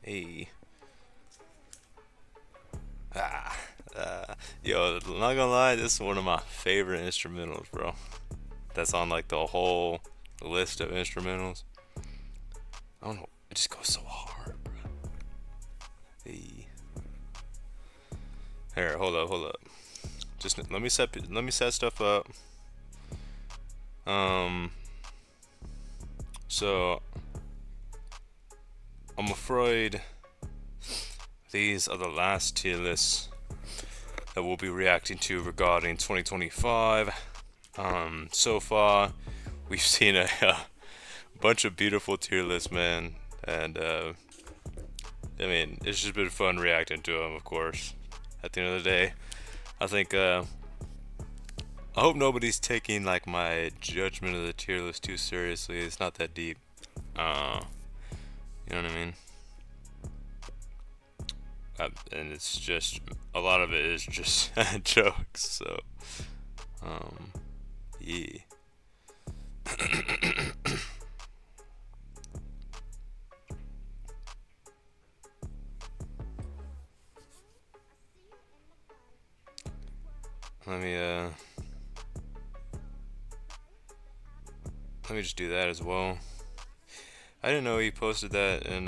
Hey. Yo, not gonna lie, this is one of my favorite instrumentals, bro. That's on like the whole list of instrumentals. I don't know, it just goes so hard, bro. Hey. Here, hold up. Just let me set stuff up. Um, so I'm afraid these are the last tier lists that we'll be reacting to regarding 2025. So far, we've seen a bunch of beautiful tier lists, man, and I mean, it's just been fun reacting to them, of course. At the end of the day, I think I hope nobody's taking like my judgment of the tier list too seriously. It's not that deep. You know what I mean? And it's just a lot of it is just jokes. So, yeah. Let me let me just do that as well. I didn't know he posted that in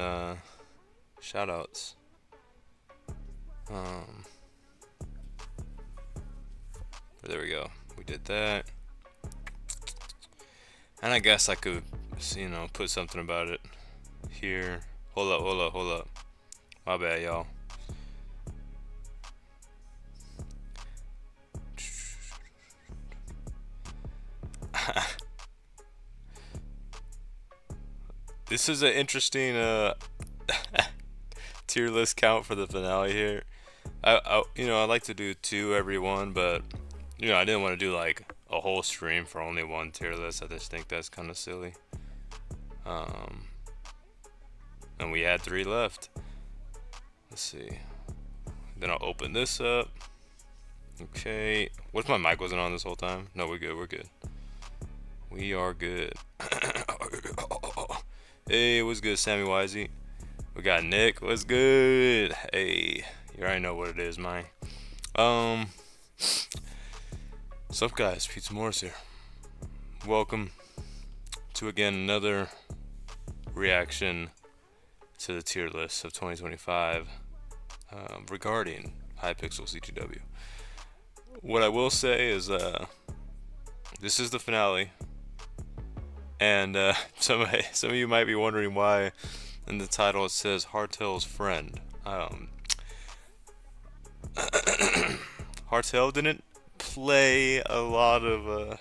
shoutouts. There we go. We did that. And I guess I could, put something about it here. Hold up. My bad, y'all. This is an interesting tier list count for the finale here. I like to do two every one, but I didn't want to do like a whole stream for only one tier list. I just think that's kind of silly. And we had 3 left. Let's see. Then I'll open this up. Okay. What if my mic wasn't on this whole time? No, we're good. We're good. We are good. Hey, what's good, Sammy Wisey? We got Nick. What's good? Hey, you already know what it is, man. What's up, guys? PizzaMorris here. Welcome to again another reaction to the tier list of 2025 regarding Hypixel CTW. What I will say is this is the finale, and some of you might be wondering why in the title it says Heartel's friend. Heartel didn't play a lot of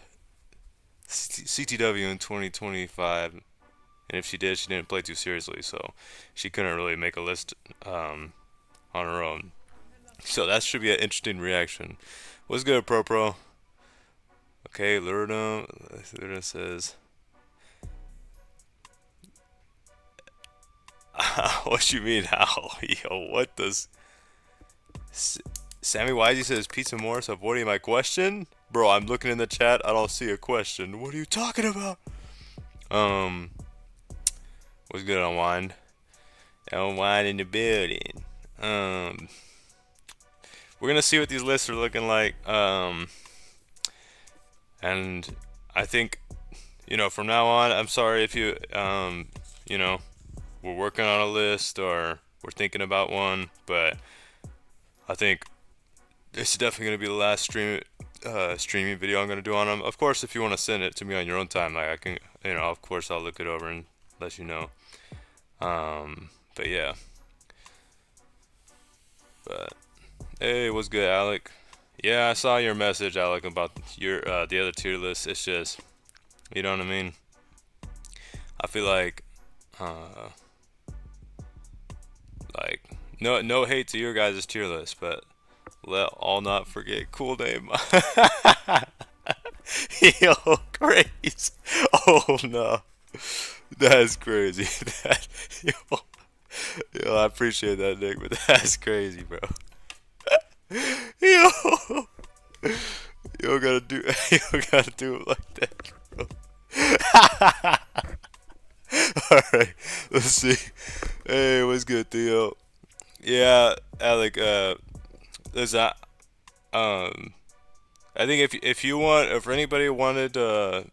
CTW in 2025, and if she did, she didn't play too seriously, so she couldn't really make a list on her own. So that should be an interesting reaction. What's good, Pro? Okay, Lurda says, what you mean how? Yo, what does Sammy Wisey says PizzaMorris avoiding my question? Bro, I'm looking in the chat, I don't see a question. What are you talking about? What's good, Unwind? Unwind in the building. We're gonna see what these lists are looking like. And I think, from now on, I'm sorry if you, we're working on a list or we're thinking about one, but I think this is definitely gonna be the last streaming video I'm gonna do on them. Of course, if you want to send it to me on your own time, like I can, of course I'll look it over and let you know. But yeah. But hey, what's good, Alec? Yeah, I saw your message, Alec, about your the other tier list. It's just, you know what I mean. I feel like no hate to your guys' tier list, but let all not forget cool name. Yo, crazy. Oh no, that's crazy. Yo, I appreciate that, Nick, but that's crazy, bro. Yo, you gotta do it like that, bro. All right, let's see. Hey, what's was good, Theo. Yeah, Alec. Listen, um, I think if you want, if anybody wanted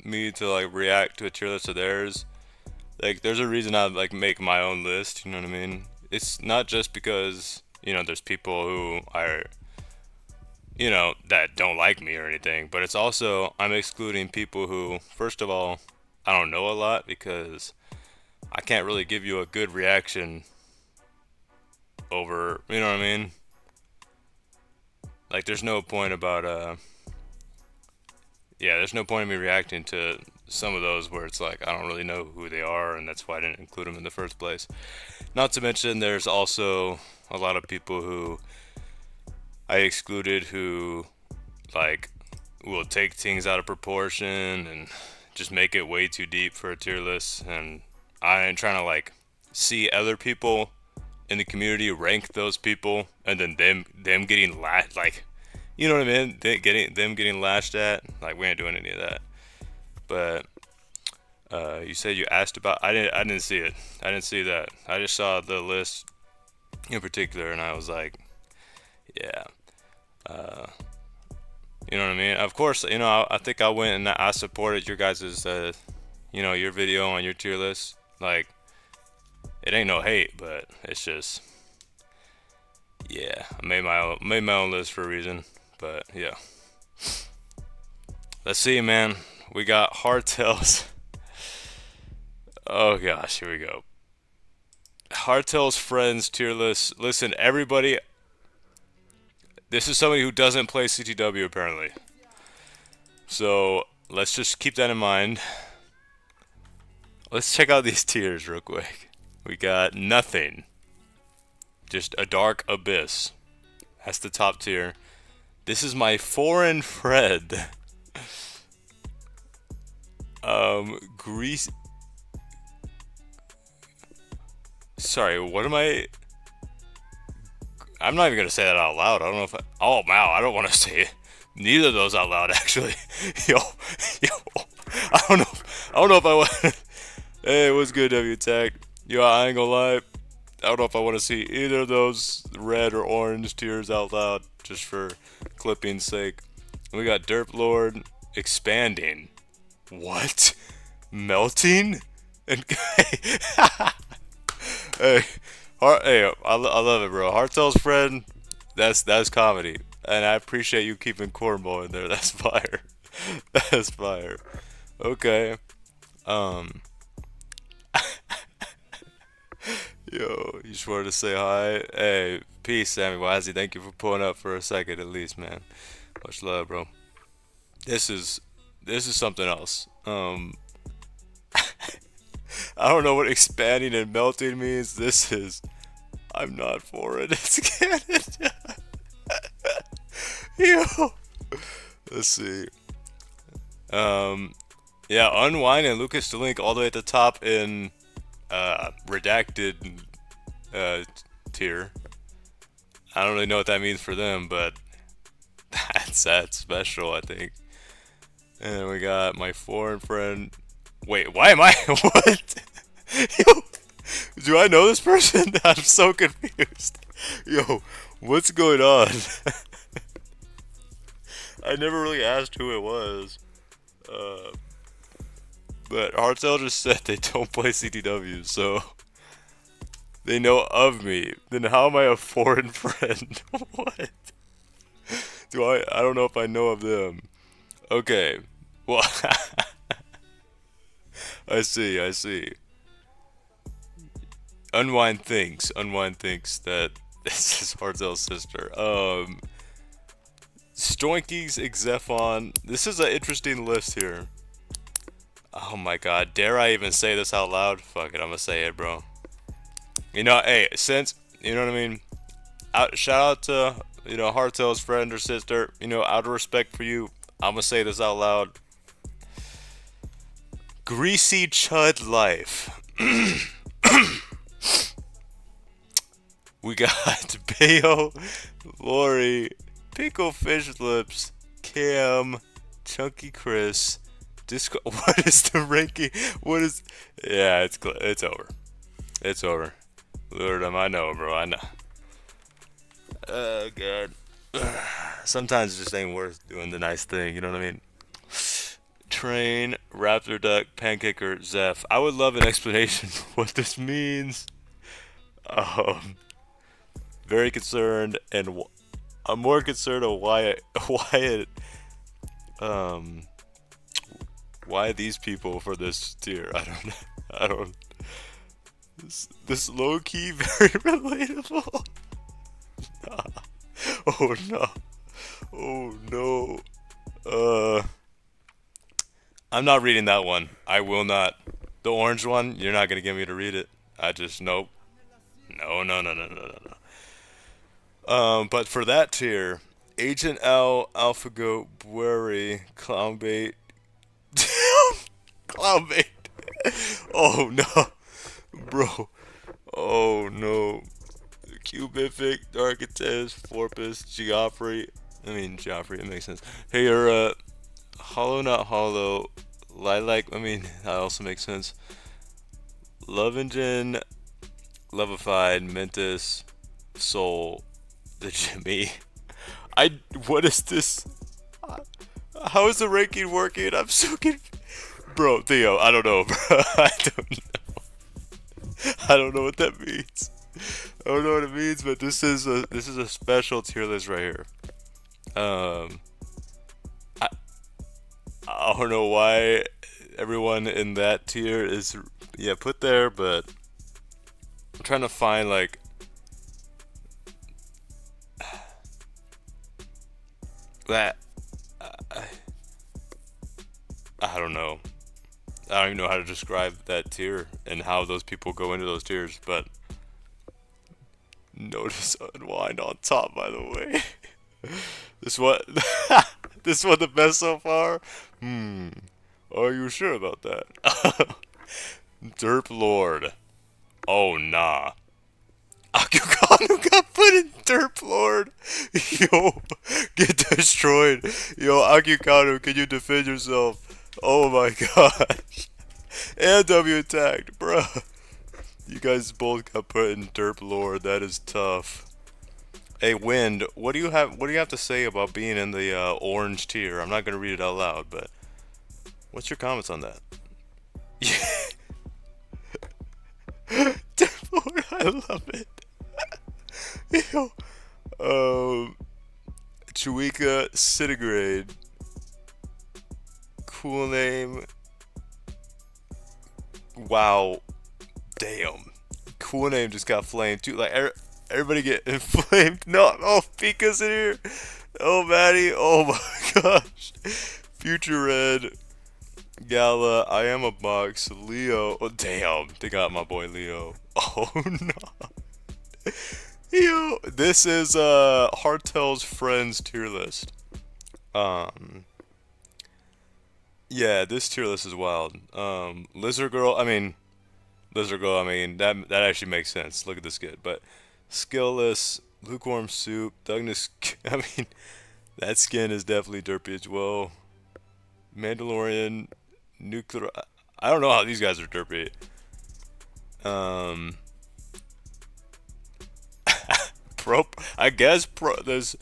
me to like react to a tier list of theirs, like there's a reason I like make my own list. You know what I mean? It's not just because there's people who are that don't like me or anything, but it's also I'm excluding people who, first of all, I don't know a lot because I can't really give you a good reaction over, you know what I mean? Like there's no point about yeah, there's no point in me reacting to some of those where it's like I don't really know who they are, and that's why I didn't include them in the first place. Not to mention there's also a lot of people who I excluded who like will take things out of proportion and just make it way too deep for a tier list, and I ain't trying to like see other people in the community rank those people and then them getting like you know what I mean? Getting lashed at. Like we ain't doing any of that. But you said you asked about. I didn't see it. I didn't see that. I just saw the list in particular, and I was like, yeah. You know what I mean? Of course, I think I went and I supported your guys's, your video on your tier list. Like, it ain't no hate, but it's just, yeah. I made my own list for a reason. But yeah, let's see, man. We got Heartel's. Oh gosh, here we go. Heartel's friends tier list. Listen, everybody. This is somebody who doesn't play CTW apparently. So let's just keep that in mind. Let's check out these tiers real quick. We got nothing. Just a dark abyss. That's the top tier. This is my foreign friend. Grease. Sorry, what am I? I'm not even gonna say that out loud. I don't know if oh wow, I don't want to say neither of those out loud actually. yo, I don't know if I want. Hey, what's good, W Tech? Yo, I ain't gonna lie. I don't know if I want to see either of those red or orange tiers out loud, just for clipping's sake. We got Derp Lord expanding. What? Melting? And hey, I love it, bro. Heartel's friend, that's comedy, and I appreciate you keeping Cornball in there. That's fire. That's fire. Okay. Yo, you just wanted to say hi. Hey, peace, Sammy Wisey. Thank you for pulling up for a second at least, man. Much love, bro. This is something else. I don't know what expanding and melting means. This is. I'm not for it. It's Canada. Yo. Let's see. Yeah, Unwind and Lucas DeLink all the way at the top in redacted tier. I don't really know what that means for them, but that's special, I think. And we got my foreign friend. Wait, why am I? What? Yo, do I know this person? I'm so confused. Yo, what's going on? I never really asked who it was. But Heartel just said they don't play CTW, so they know of me. Then how am I a foreign friend? What? I don't know if I know of them. Okay. Well, I see. Unwind thinks that this is Heartel's sister. Stoinkies, Xephon. This is an interesting list here. Oh my god, dare I even say this out loud? Fuck it, I'm gonna say it, bro. Hey, since, you know what I mean? Shout out to, Heartel's friend or sister. Out of respect for you, I'm gonna say this out loud. Greasy Chud Life. We got Bayo, Lori, Pickle Fish Lips, Cam, Chunky Chris, Disco. What is the ranking? What is? Yeah, it's over. It's over. Lure them, I know, bro. I know. Oh god. Sometimes it just ain't worth doing the nice thing. You know what I mean? Train, Raptor Duck, Pancaker, Zeph. I would love an explanation for what this means. Um, very concerned, and I'm more concerned of um, why these people for this tier. I don't know. I don't. This low key very relatable. Oh no. Oh no. I'm not reading that one. I will not. The orange one, you're not gonna get me to read it. I just nope. No, no, no, no, no, no, no. But for that tier, Agent L, AlphaGo, Bueri, ClownBait, ClownBait. Oh no, bro. Oh no. Cubific, Darkites, Forpus, Geoffrey. Geoffrey, it makes sense. Hey, you're Hollow, not Hollow. Lilac, that also makes sense. Love Engine, Levified, Mentis, Soul, the Jimmy. What is this? How is the ranking working? I'm so confused. Bro, Theo, I don't know, bro. I don't know. I don't know what that means. I don't know what it means, but this is a special tier list right here. I I don't know why everyone in that tier is put there, but I'm trying to find like that. I don't know. I don't even know how to describe that tier and how those people go into those tiers, but notice unwind on top, by the way. This what this one the best so far? Are you sure about that? Derp Lord. Oh nah. Akukanu got put in Derp Lord. Yo, get destroyed. Yo, Akukanu, can you defend yourself? Oh my gosh. And W attacked, bruh. You guys both got put in Derp Lord. That is tough. Hey, Wind, what do you have to say about being in the orange tier? I'm not gonna read it out loud, but what's your comments on that? Derp Lord, I love it. Yo, Chuika Centigrade. Cool name. Wow. Damn. Cool name just got flamed too. Like everybody get inflamed. No, oh, Pika's in here. Oh, Maddie. Oh my gosh. Future Red. Gala. I am a box. Leo. Oh damn. They got my boy Leo. Oh no. Yo, this is Heartel's friends tier list. Yeah, this tier list is wild. Lizard Girl, that actually makes sense. Look at this kid. But Skillless, Lukewarm Soup, Douglas, that skin is definitely derpy as well. Mandalorian, Nuclear, I don't know how these guys are derpy. I guess there's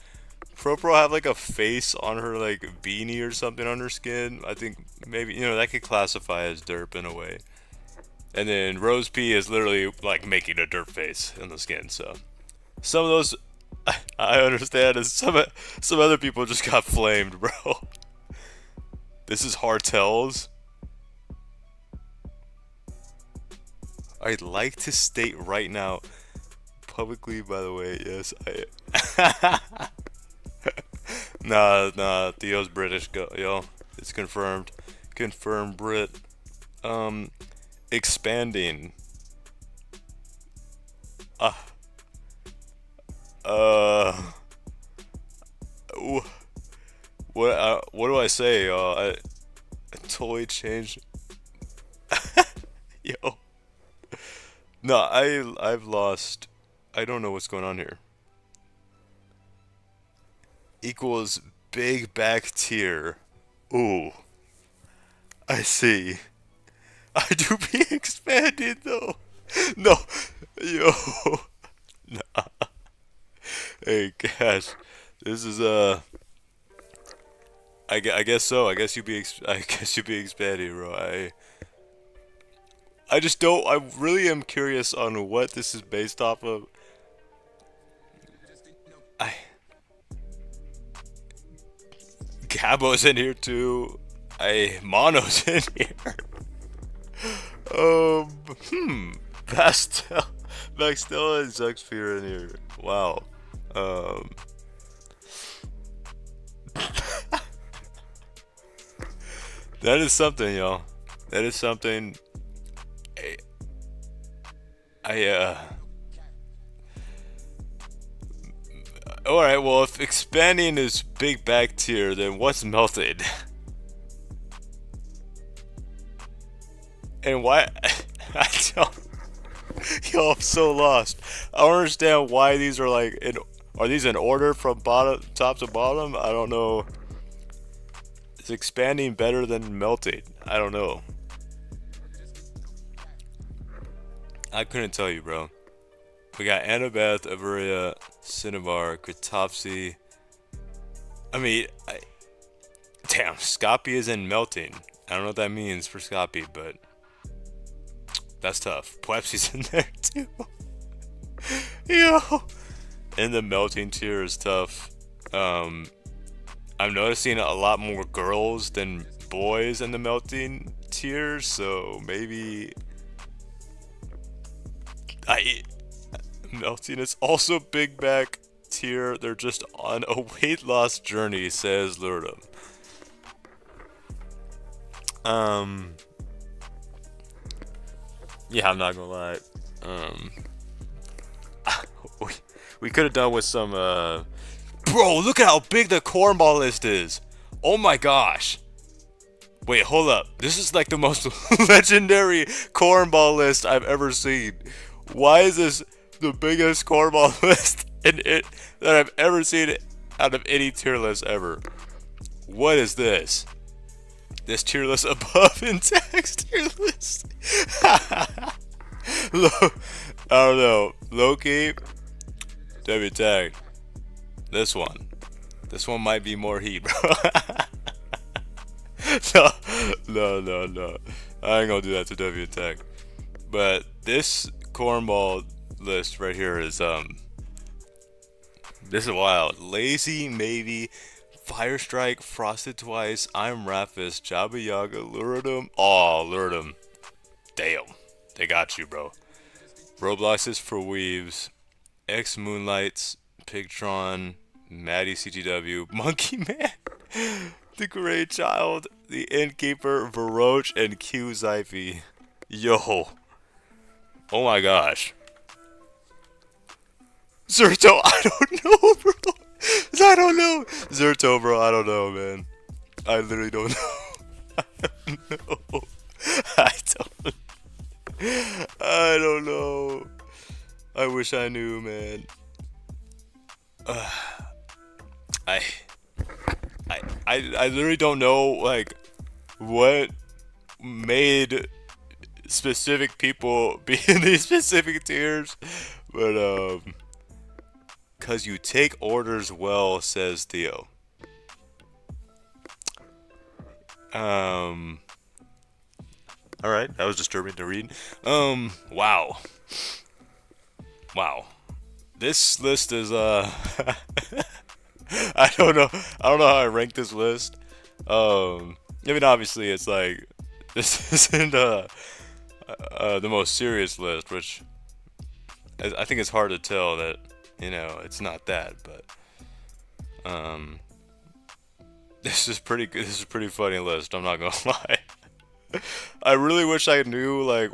Pro have like a face on her like beanie or something on her skin. I think maybe that could classify as derp in a way. And then Rose P is literally like making a derp face in the skin. So some of those I understand, and some other people just got flamed, bro. This is Heartel's. I'd like to state right now, publicly, by the way, yes, I. Nah, Theo's British, yo. It's confirmed. Confirmed Brit. Expanding. What do I say? I totally changed. Yo. No, I've lost. I don't know what's going on here. Equals big back tier. Ooh. I see. I do be expanded though. No, yo, nah. Hey, gosh, this is I guess so. I guess you be expanding, bro. I just don't. I really am curious on what this is based off of. I Gabo's in here too. Mono's in here. Hmm. Pastel, Baxtella and Zuxphere in here. Wow. Um. That is something, y'all. That is something. I, I Alright, well, if expanding is big back tier, then what's melted? And why? I don't. Yo, I'm so lost. I don't understand why these are like in. Are these in order from bottom, top to bottom? I don't know. Is expanding better than melting? I don't know. I couldn't tell you, bro. We got Annabeth, Averia, Cinnabar, Kritopsy. I mean, damn, Scoppy is in melting. I don't know what that means for Scoppy, but that's tough. Plepsy's in there too. Yo, and the melting tier is tough. I'm noticing a lot more girls than boys in the melting tier, so maybe melting is also big back tier. They're just on a weight loss journey, says Lurdum. Yeah, I'm not gonna lie. We could have done with some, bro, look at how big the cornball list is. Oh my gosh. Wait, hold up. This is like the most legendary cornball list I've ever seen. Why is this the biggest cornball list that I've ever seen out of any tier list ever? What is this? This tier list above Intact's tier list. I don't know. Low-key, W tag. This one might be more heat, bro. No. I ain't gonna do that to W tag. But this cornball list right here is this is wild. Lazy, maybe. Fire Strike, Frosted Twice, I'm Raphis, Jabba Yaga, Luridum. Oh, Luridum. Damn. They got you, bro. Roblox is for Weaves. X Moonlights, Pigtron, Maddie CTW, Monkey Man, The Grey Child, The Innkeeper, Varoche, and Q Zyphy. Yo. Oh my gosh. Zerto, I don't know, bro. I don't know. Zerto, bro, I don't know, man. I literally don't know. I don't know. I wish I knew, man. I literally don't know, like, what made specific people be in these specific tiers, but, cause you take orders well, says Theo. Alright, that was disturbing to read. Wow. This list is, I don't know how I rank this list. I mean, obviously, it's like, this isn't, the most serious list, which I think it's hard to tell that, you know, it's not that, but, this is pretty good. This is a pretty funny list, I'm not gonna lie. I really wish I knew, like,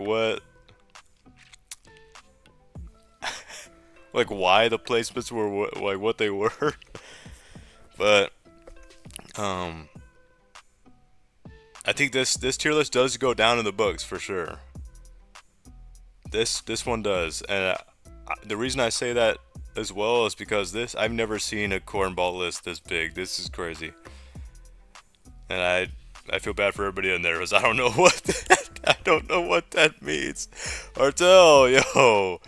like, why the placements were, like, what they were. But, I think this tier list does go down in the books, for sure. This one does, and the reason I say that as well is because I've never seen a cornball list this big. This is crazy. And I feel bad for everybody in there because I don't know what I don't know what that means. Heartel, yo.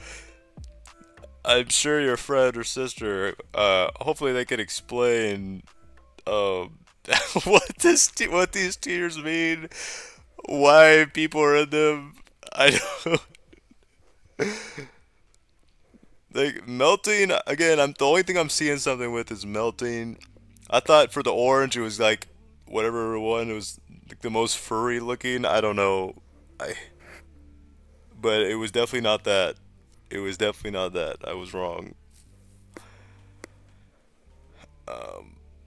I'm sure your friend or sister, hopefully they can explain, um, what these tiers mean, why people are in them. I don't, like, melting, again, the only thing I'm seeing something with is melting. I thought for the orange it was like, whatever one, it was like the most furry looking, I don't know. I, but it was definitely not that. It was definitely not that. I was wrong.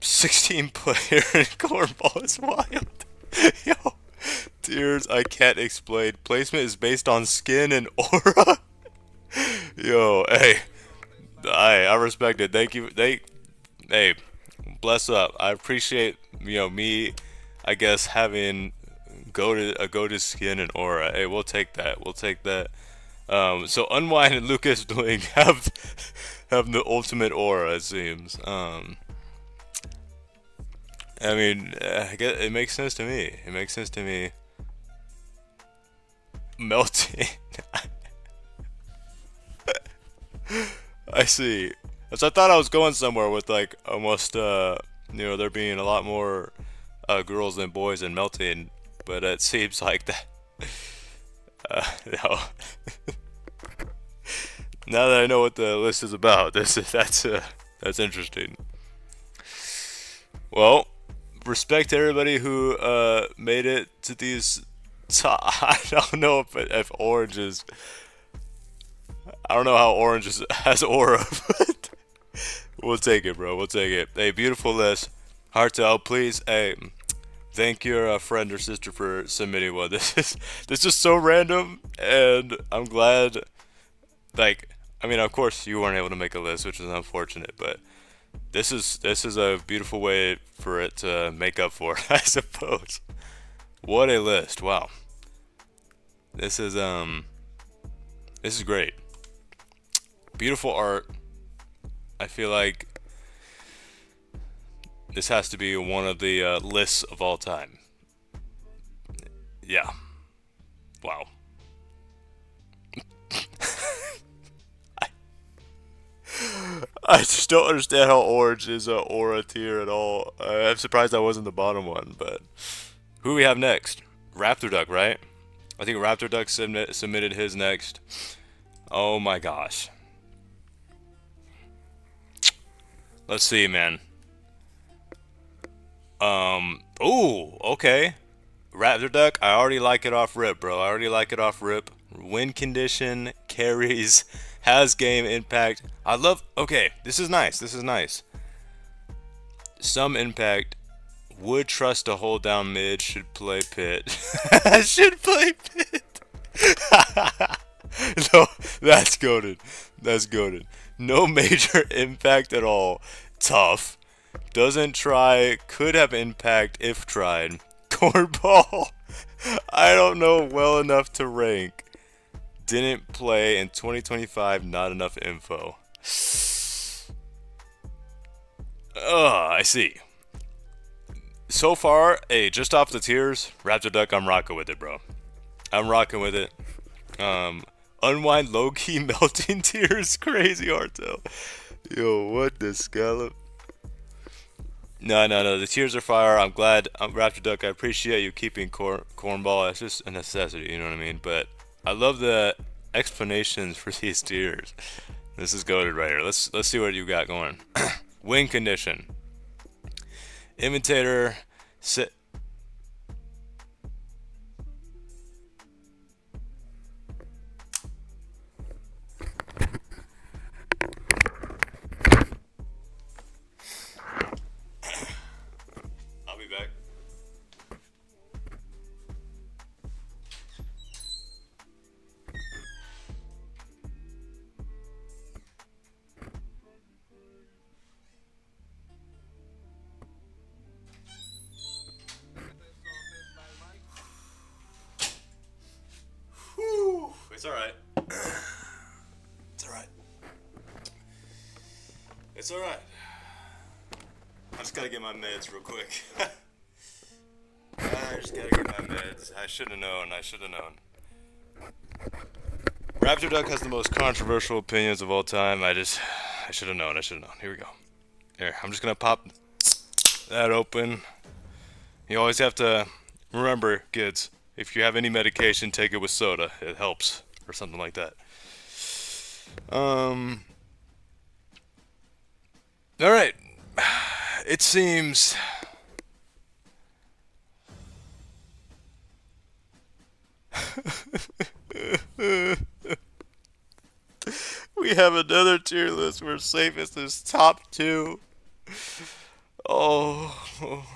16 player in cornball is wild. Yo, tears I can't explain. Placement is based on skin and aura. Yo, hey, I respect it. Thank you. Hey, bless up. I appreciate me. I guess having go to skin and aura. Hey, we'll take that. We'll take that. So Unwind and Lucas Bling have the ultimate aura, it seems. I mean, I guess it makes sense to me. It makes sense to me. Melting. I see. So I thought I was going somewhere with like almost there being a lot more girls than boys in melting, but it seems like that. No. Now that I know what the list is about, that's interesting. Well, respect to everybody who made it to these. I don't know if orange is. I don't know how orange has aura, but we'll take it, bro. We'll take it. Hey, beautiful list. Heartel, please. Hey, thank your friend or sister for submitting one. This is so random, and I'm glad. Like, I mean, of course, you weren't able to make a list, which is unfortunate, but this is a beautiful way for it to make up for it, I suppose. What a list! Wow. This is great. Beautiful art. I feel like this has to be one of the lists of all time. Yeah. Wow. I just don't understand how orange is a aura tier at all. I'm surprised I wasn't the bottom one, but who do we have next? RaptorDuck, right? I think RaptorDuck submitted his next. Oh my gosh. Let's see, man. Ooh, okay. RaptorDuck, I already like it off rip, bro. I already like it off rip. Win condition, carries, has game impact. I love. Okay, this is nice. This is nice. Some impact. Would trust to hold down mid. Should play pit. Should play pit. No, that's goated. That's goated. No major impact at all. Tough. Doesn't try. Could have impact if tried. Cornball. I don't know well enough to rank. Didn't play in 2025. Not enough info. I see. So far, hey, just off the tiers, RaptorDuck, I'm rocking with it, bro. I'm rocking with it. Unwind low-key melting tears, crazy Heartel. Yo, what the scallop? No, the tears are fire. I'm glad, RaptorDuck, I appreciate you keeping cornball. It's just a necessity, you know what I mean? But I love the explanations for these tears. This is goated right here. Let's see what you got going. Win condition. Imitator, sit. I'll be back. Whew, it's alright. It's alright. It's alright. I just gotta get my meds real quick. I just gotta get my meds. I should have known. I should have known. RaptorDuck has the most controversial opinions of all time. I should have known. I should have known. Here we go. Here, I'm just gonna pop that open. You always have to remember, kids, if you have any medication, take it with soda. It helps, or something like that. All right. It seems we have another tier list where safest is top 2. Oh.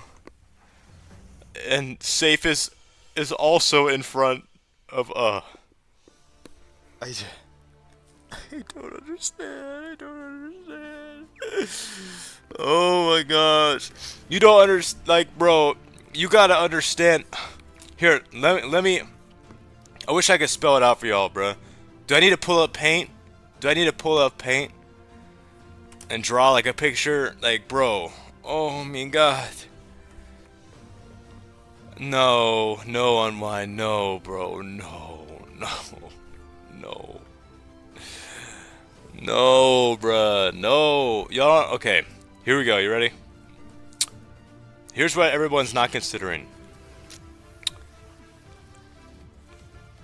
And safest is also in front of I don't understand. I don't understand. Oh my gosh. You don't understand, like, bro, you gotta understand. Here, let me I wish I could spell it out for y'all, bro. Do I need to pull up paint? Do I need to pull up paint and draw like a picture? Like, bro, oh my god. No, no unwind, no, bro, no, no. No, bruh, no. Y'all, okay, here we go, you ready? Here's what everyone's not considering.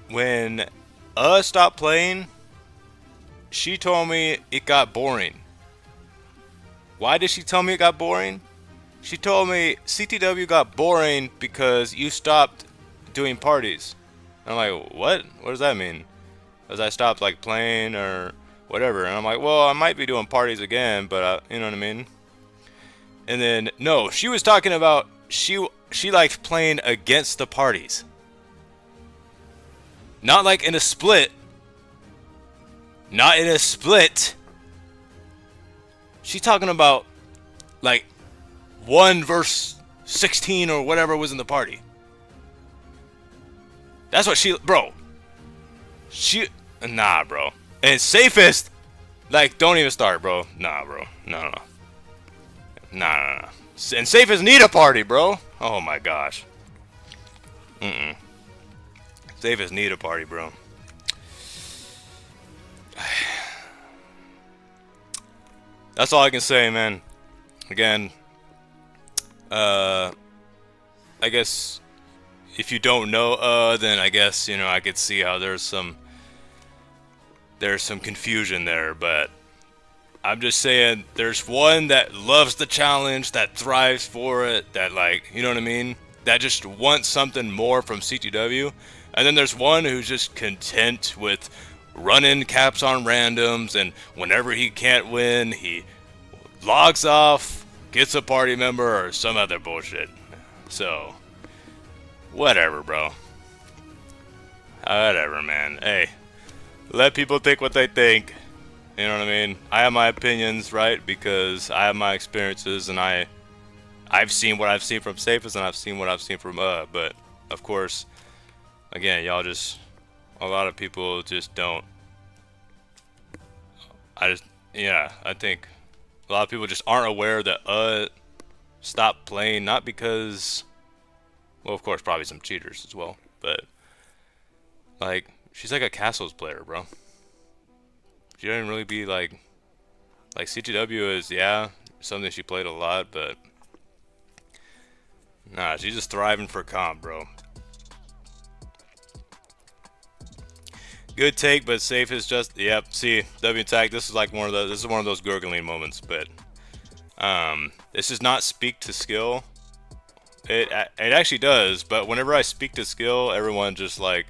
When stopped playing, she told me it got boring. Why did she tell me it got boring? She told me CTW got boring because you stopped doing parties. I'm like, what? What does that mean? Because I stopped like playing or whatever. And I'm like, well, I might be doing parties again, but you know what I mean? And then, no, she was talking about she liked playing against the parties. Not like in a split. Not in a split. She's talking about like 1 verse 16 or whatever was in the party. That's what bro. Nah, bro. And safest, like, don't even start, bro. Nah, bro. No. Nah. And safest need a party, bro. Oh my gosh. Safest need a party, bro. That's all I can say, man. Again, I guess if you don't know, then I guess, you know, I could see how there's some confusion there, but I'm just saying there's one that loves the challenge, that thrives for it, that, like, you know what I mean? That just wants something more from CTW. And then there's one who's just content with running caps on randoms, and whenever he can't win, he logs off, gets a party member, or some other bullshit. So, whatever, bro. Whatever, man. Hey, let people think what they think. You know what I mean? I have my opinions, right? Because I have my experiences, and I've seen what I've seen from Safest, and I've seen what I've seen from but of course, again, y'all just, a lot of people just don't. I think a lot of people just aren't aware that stopped playing, not because, well, of course, probably some cheaters as well, but like, she's like a Castles player, bro. She doesn't really be like CTW is, yeah, something she played a lot, but nah, she's just thriving for comp, bro. Good take, but safe is just, yep. See, W tag. This is like one of those gurgling moments, but this does not speak to skill. It actually does, but whenever I speak to skill, everyone just like,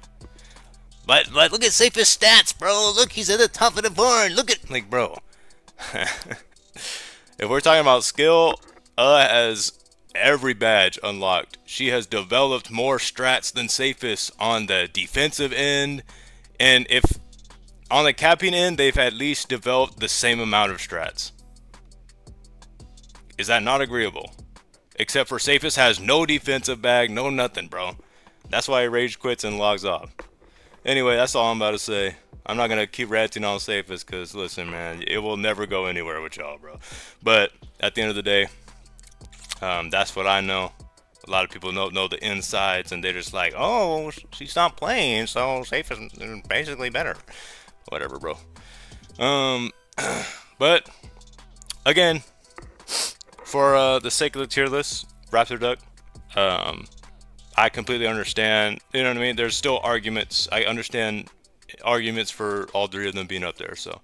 but look at Safest stats, bro. Look, he's at the top of the board. Look at, like, bro. If we're talking about skill, has every badge unlocked. She has developed more strats than Safest on the defensive end. And if on the capping end, they've at least developed the same amount of strats. Is that not agreeable? Except for Safest has no defensive bag, no nothing, bro. That's why he rage quits and logs off. Anyway, that's all I'm about to say. I'm not going to keep ranting on Safest because, listen, man, it will never go anywhere with y'all, bro. But at the end of the day, that's what I know. a lot of people know the insides, and they're just like, oh, she's not playing, so safe is basically better. Whatever, bro. But again, for the sake of the tier list, RaptorDuck, I completely understand. You know what I mean? There's still arguments. I understand arguments for all three of them being up there. So,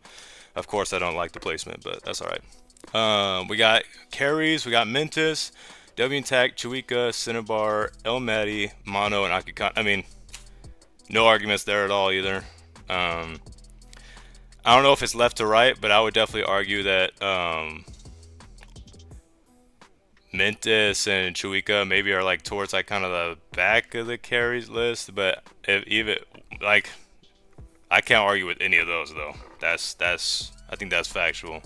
of course, I don't like the placement, but that's all right. We got carries. We got Mentis, W-Tac, Chuika, Cinnabar, El Medi, Mono, and Akikan. I mean, no arguments there at all either. I don't know if it's left to right, but I would definitely argue that Mentis and Chuika maybe are like towards like kind of the back of the carries list, but if even like I can't argue with any of those though. That's I think that's factual.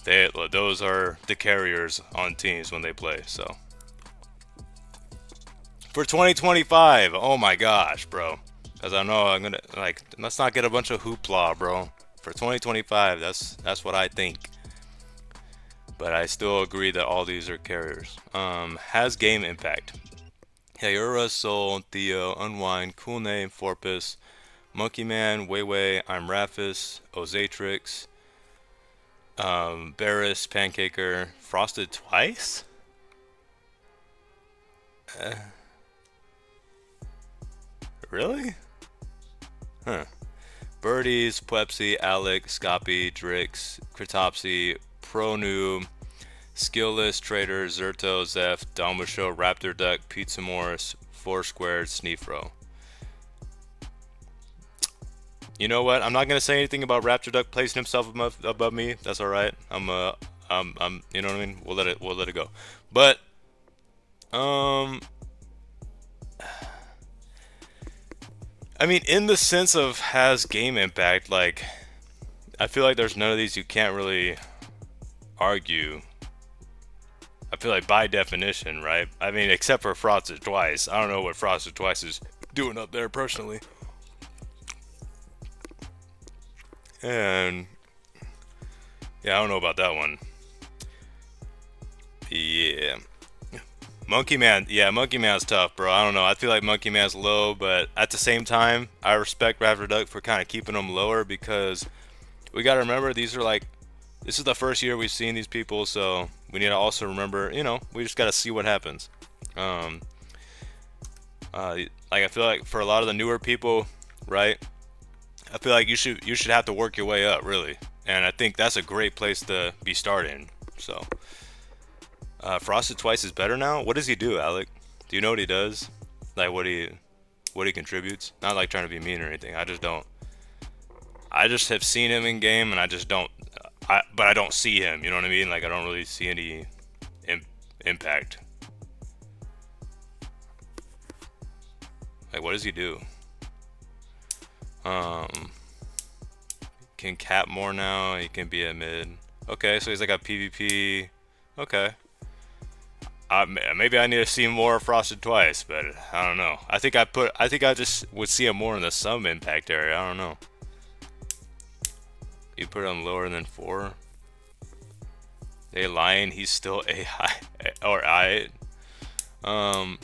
Those are the carriers on teams when they play. So for 2025, oh my gosh, bro. Because I know I'm gonna like let's not get a bunch of hoopla, bro. For 2025, that's what I think. But I still agree that all these are carriers. Has game impact. Hayura, Soul, Theo, Unwind, Cool Name, Forpus, Monkey Man, Weiwei, I'm Rafis, Ozatrix, Barris, Pancaker, Frosted Twice? Really? Huh. Birdies, Plepsy, Alec, Scoppy, Drix, Critopsy, Pro Noob, Skillless, Trader, Zerto, Zeph, Domusho, RaptorDuck, PizzaMorris, Foursquared, Sneefro. You know what? I'm not gonna say anything about RaptorDuck placing himself above me. That's all right. I'm you know what I mean. We'll let it go. But I mean, in the sense of has game impact, like I feel like there's none of these you can't really argue. I feel like by definition, right? I mean, except for Frosted Twice. I don't know what Frosted Twice is doing up there personally. And yeah, I don't know about that one. Yeah. Monkey Man, yeah, Monkey Man's tough, bro. I don't know. I feel like Monkey Man's low, but at the same time, I respect RaptorDuck for kind of keeping them lower because we got to remember these are like, this is the first year we've seen these people, so we need to also remember, you know, we just got to see what happens. Like I feel like for a lot of the newer people, right? I feel like you should have to work your way up, really, and I think that's a great place to be starting. So. Frosted Twice is better now. What does he do, Alec? Do you know what he does? Like what he contributes? Not like trying to be mean or anything. I just don't. I just have seen him in game, and I just don't. But I don't see him. You know what I mean? Like I don't really see any impact. Like what does he do? Can cap more now. He can be a mid. Okay, so he's like a PvP. Okay. Maybe I need to see more Frosted Twice, but I don't know. I think I just would see him more in the some impact area. I don't know. You put him lower than 4. They lying. He's still AI or I. I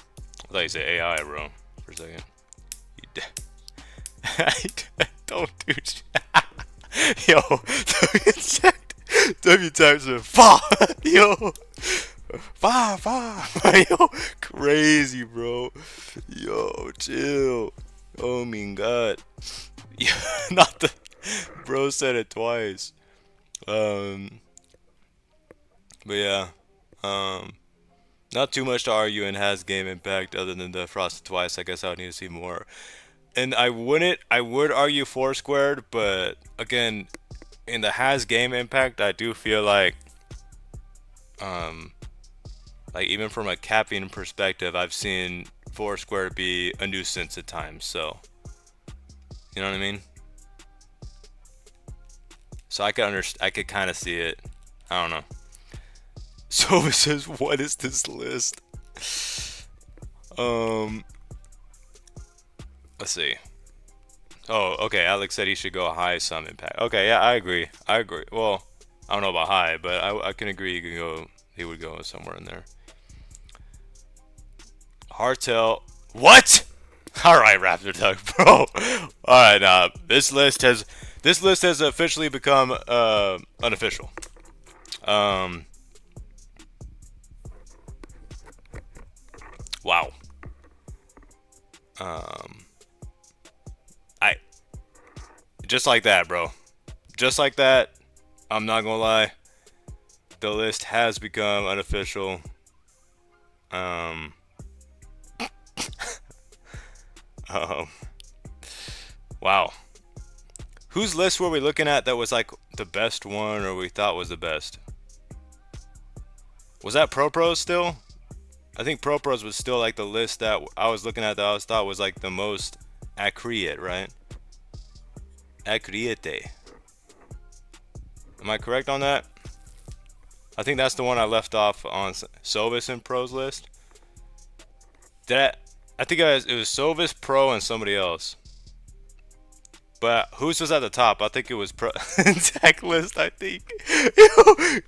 thought you said AI, bro. For a second. Don't do shit. Yo, W times a 5. Yo. 5. Yo, crazy, bro. Yo, chill. Oh my god. Yeah, not the bro said it twice. But yeah. Not too much to argue and has game impact other than the Frosted Twice. I guess I would need to see more. And I would argue Foursquared, but again, in the has game impact, I do feel like even from a capping perspective, I've seen Foursquare be a nuisance at times. So, you know what I mean? So I could kind of see it. I don't know. So it says, what is this list? Let's see. Oh, okay. Alex said he should go high some impact. Okay, yeah, I agree. Well, I don't know about high, but I can agree he would go somewhere in there. Heartel. What? All right, Raptor Duck, bro. All right, this list has officially become unofficial. Wow. I just like that, bro. Just like that. I'm not gonna lie. The list has become unofficial. Um, wow. Whose list were we looking at that was like the best one, or we thought was the best? Was that Pro Pros still? I think Pro Pros was still like the list that I was looking at that I thought was like the most accurate, right? Accurate. Am I correct on that? I think that's the one I left off on Sovis and Pro's list. I think it was Sovis, Pro, and somebody else. But whose was at the top? I think it was Pro Tech list, I think.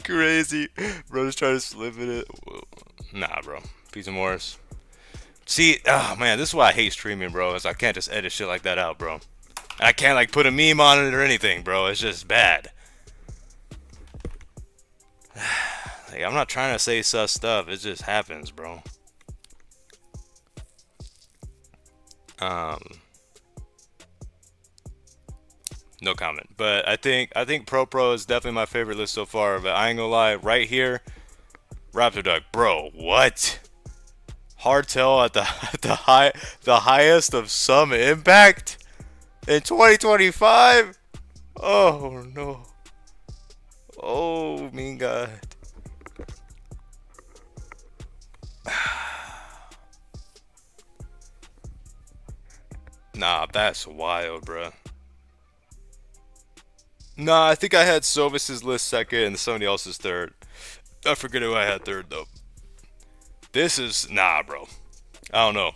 Crazy. Bro's trying to slip in it. Nah, bro. PizzaMorris. See, oh man, this is why I hate streaming, bro. Is I can't just edit shit like that out, bro. I can't like put a meme on it or anything, bro. It's just bad. Like, I'm not trying to say sus stuff. It just happens, bro. No comment. But I think Pro is definitely my favorite list so far. But I ain't gonna lie, right here, RaptorDuck, bro. What? Heartel at the highest of some impact in 2025. Oh no. Oh my God. Nah, that's wild, bro. Nah, I think I had Sovis's list second and somebody else's third. I forget who I had third though. This is nah, bro. I don't know.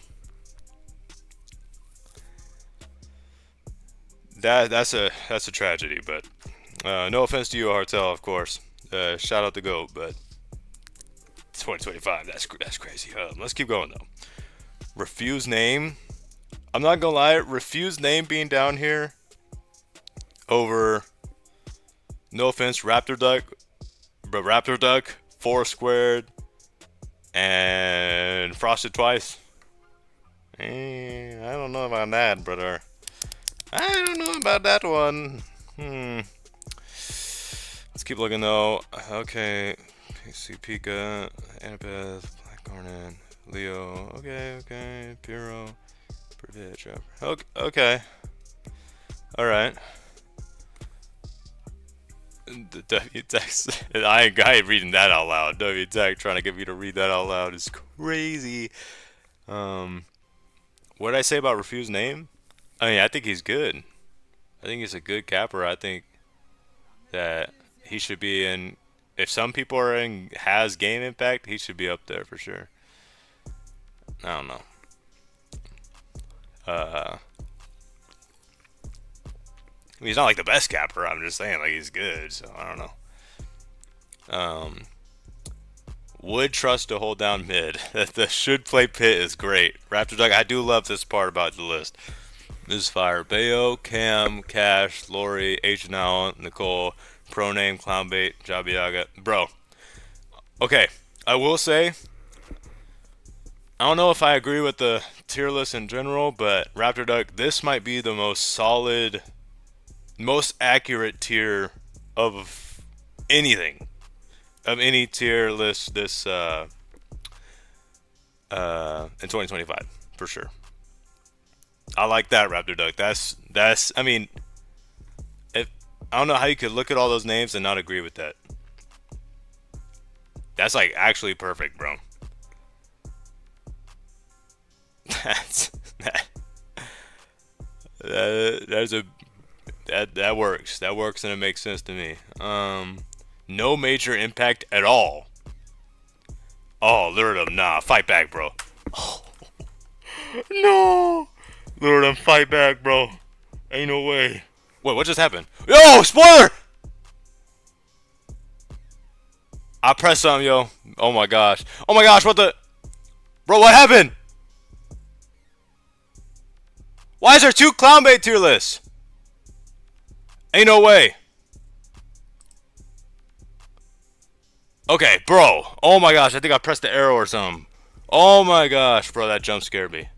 That's a tragedy, but no offense to you, Heartel, of course. Shout out the GOAT, but 2025, that's crazy. Let's keep going though. Refuse name. I'm not gonna lie, refuse name being down here over, no offense, RaptorDuck, but RaptorDuck, 4 squared, and Frosted Twice. I don't know about that, brother. I don't know about that one. Let's keep looking though. Okay, PC Pika, Annabeth, Black Garnet, Leo. Okay, Piro, Privet, Trapper. Okay. All right. The W text. I ain't reading that out loud. W text trying to get me to read that out loud is crazy. What did I say about Refuse name? I mean, I think he's good. I think he's a good capper. I think that he should be in. If some people are in has game impact, he should be up there for sure. I don't know. He's not like the best capper. I'm just saying, like, he's good. So I don't know. Would trust to hold down mid. The should play pit is great. RaptorDuck, I do love this part about the list. This is fire. Bayo, Cam, Cash, Lori, Agent Allen, Nicole, Pro Name, ClownBait, Jabiaga. Bro. Okay. I will say, I don't know if I agree with the tier list in general, but RaptorDuck, this might be the most solid, most accurate tier of anything. Of any tier list this in 2025 for sure. I like that, RaptorDuck. That's I mean, I don't know how you could look at all those names and not agree with that. That's like actually perfect, bro. That works. That works and it makes sense to me. No major impact at all. Oh, Luridum, nah, fight back, bro. Oh. No, Luridum, fight back, bro. Ain't no way. Wait, what just happened? Yo, spoiler! I pressed something, yo. Oh my gosh. Oh my gosh, what the? Bro, what happened? Why is there 2 ClownBait tier lists? Ain't no way. Okay, bro. Oh my gosh, I think I pressed the arrow or something. Oh my gosh, bro, that jump scared me.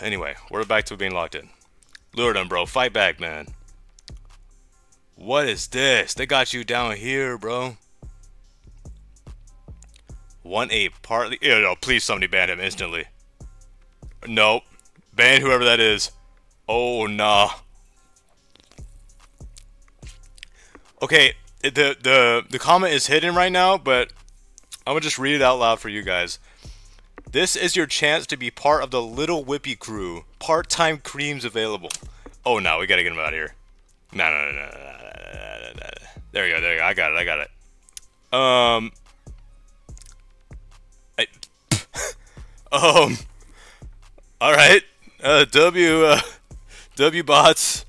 Anyway, we're back to being locked in. Lure them, bro. Fight back, man. What is this? They got you down here, bro. 1-8 partly. Ew, no, please somebody ban him instantly. Nope. Ban whoever that is. Oh, nah. Okay, the comment is hidden right now, but I'm gonna just read it out loud for you guys. This is your chance to be part of the Little Whippy crew. Part-time creams available. Oh no, we gotta get him out of here. No. There you go. I got it. All right. W bots.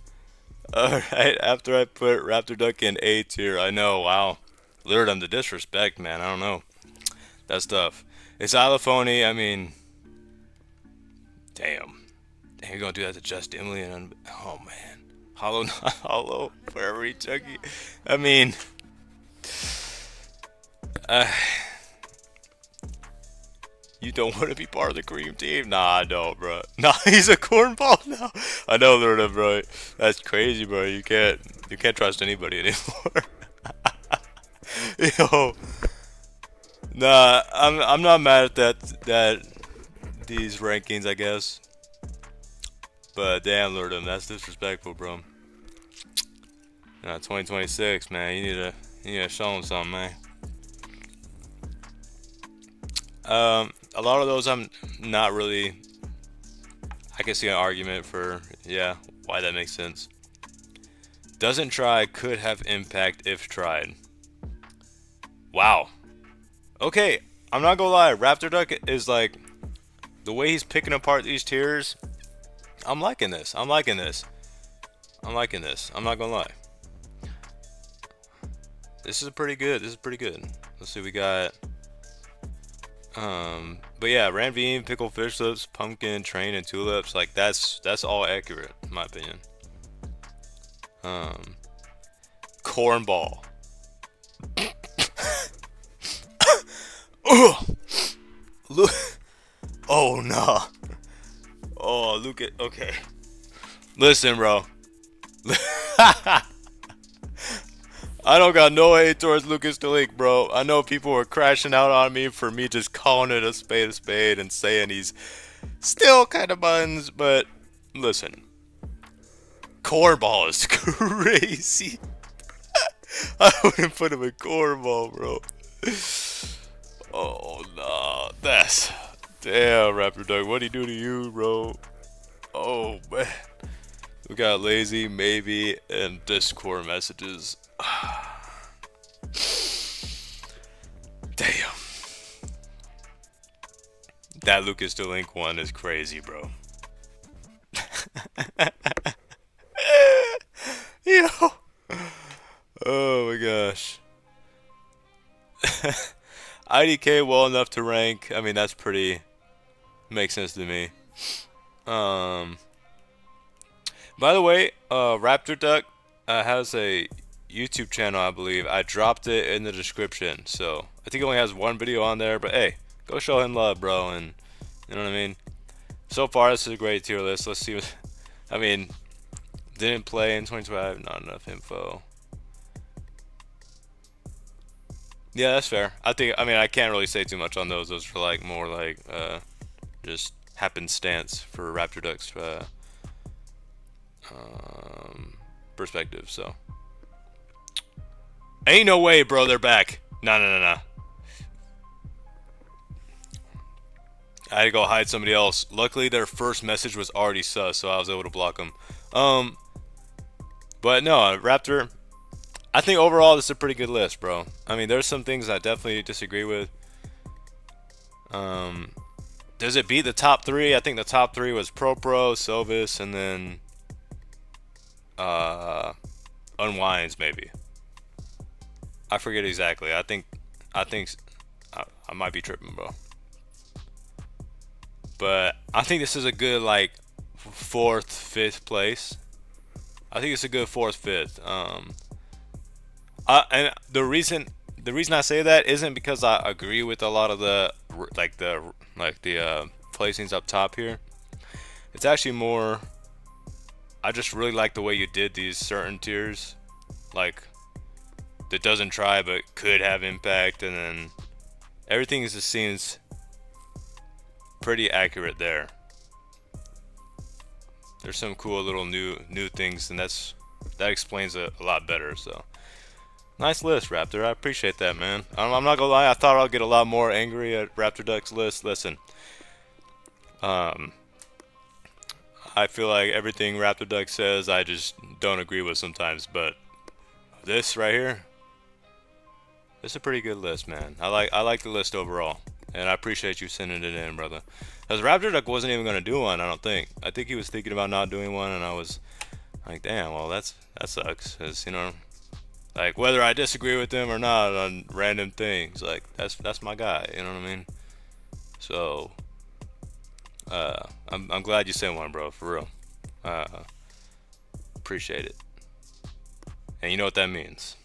All right. After I put RaptorDuck in A tier, I know. Wow, lured him to disrespect, man. I don't know. That's tough. It's allophony. I mean, damn. You're gonna do that to just Emily and oh man, hollow not hollow. Wherever he took you. I mean, you don't want to be part of the cream team? Nah, I don't, bro. Nah, he's a cornball now. I know, Lord, bro. That's crazy, bro. You can't trust anybody anymore. Yo, nah, I'm not mad at these rankings, I guess. But damn, Lord, that's disrespectful, bro. 2026, man. You need to show him something, man. A lot of those I'm not really. I can see an argument for, yeah, why that makes sense. Doesn't try, could have impact if tried. Wow. Okay, I'm not gonna lie. RaptorDuck is like, the way he's picking apart these tiers. I'm liking this. I'm liking this. I'm not gonna lie. This is pretty good. Let's see, we got. But yeah, Ranveen, Pickle Fish Lips, Pumpkin, Train, and Tulips. Like that's all accurate in my opinion. Cornball. Look. Oh no. Oh, look at. Okay. Listen, bro. I don't got no hate towards Lucas DeLink, bro. I know people were crashing out on me for me just calling it a spade and saying he's still kind of buns, but listen. Cornball is crazy. I wouldn't put him in cornball, bro. Oh, no. That's... Damn, RaptorDuck. What'd he do to you, bro? Oh, man. We got lazy, maybe, and Discord messages. Damn. That Lucas DeLink one is crazy, bro. Yo. Oh my gosh. IDK well enough to rank. I mean, that's pretty... Makes sense to me. By the way, RaptorDuck has a YouTube channel, I believe. I dropped it in the description, so I think he only has one video on there, but hey, go show him love, bro, and you know what I mean. So far, this is a great tier list. Let's see what I mean. Didn't play in 2012, not enough info. Yeah, that's fair. I mean, I can't really say too much on those. Those are like more like just happenstance for RaptorDuck's perspective. So ain't no way, bro. They're back. No. I had to go hide somebody else. Luckily, their first message was already sus, so I was able to block them. But no, Raptor. I think overall this is a pretty good list, bro. I mean, there's some things I definitely disagree with. Does it beat the top 3? I think the top 3 was Pro, Silvis, and then Unwinds maybe. I forget exactly. I think I might be tripping, bro. but I think this is a good like fourth, fifth place. I think it's a good fourth, fifth. And the reason I say that isn't because I agree with a lot of the placings up top here. It's actually more, I just really like the way you did these certain tiers, like that doesn't try but could have impact, and then everything just seems pretty accurate there. There's some cool little new things, and that explains it a lot better. So nice list, Raptor. I appreciate that, man. I'm not gonna lie, I thought I'd get a lot more angry at RaptorDuck's list. Listen, I feel like everything RaptorDuck says I just don't agree with sometimes, but this right here, this is a pretty good list, man. I like the list overall, and I appreciate you sending it in, brother. Because RaptorDuck wasn't even gonna do one, I don't think. I think he was thinking about not doing one, and I was like, damn, well that sucks, cause you know, like whether I disagree with him or not on random things, like that's my guy, you know what I mean? So I'm glad you sent one, bro, for real. Appreciate it. And you know what that means.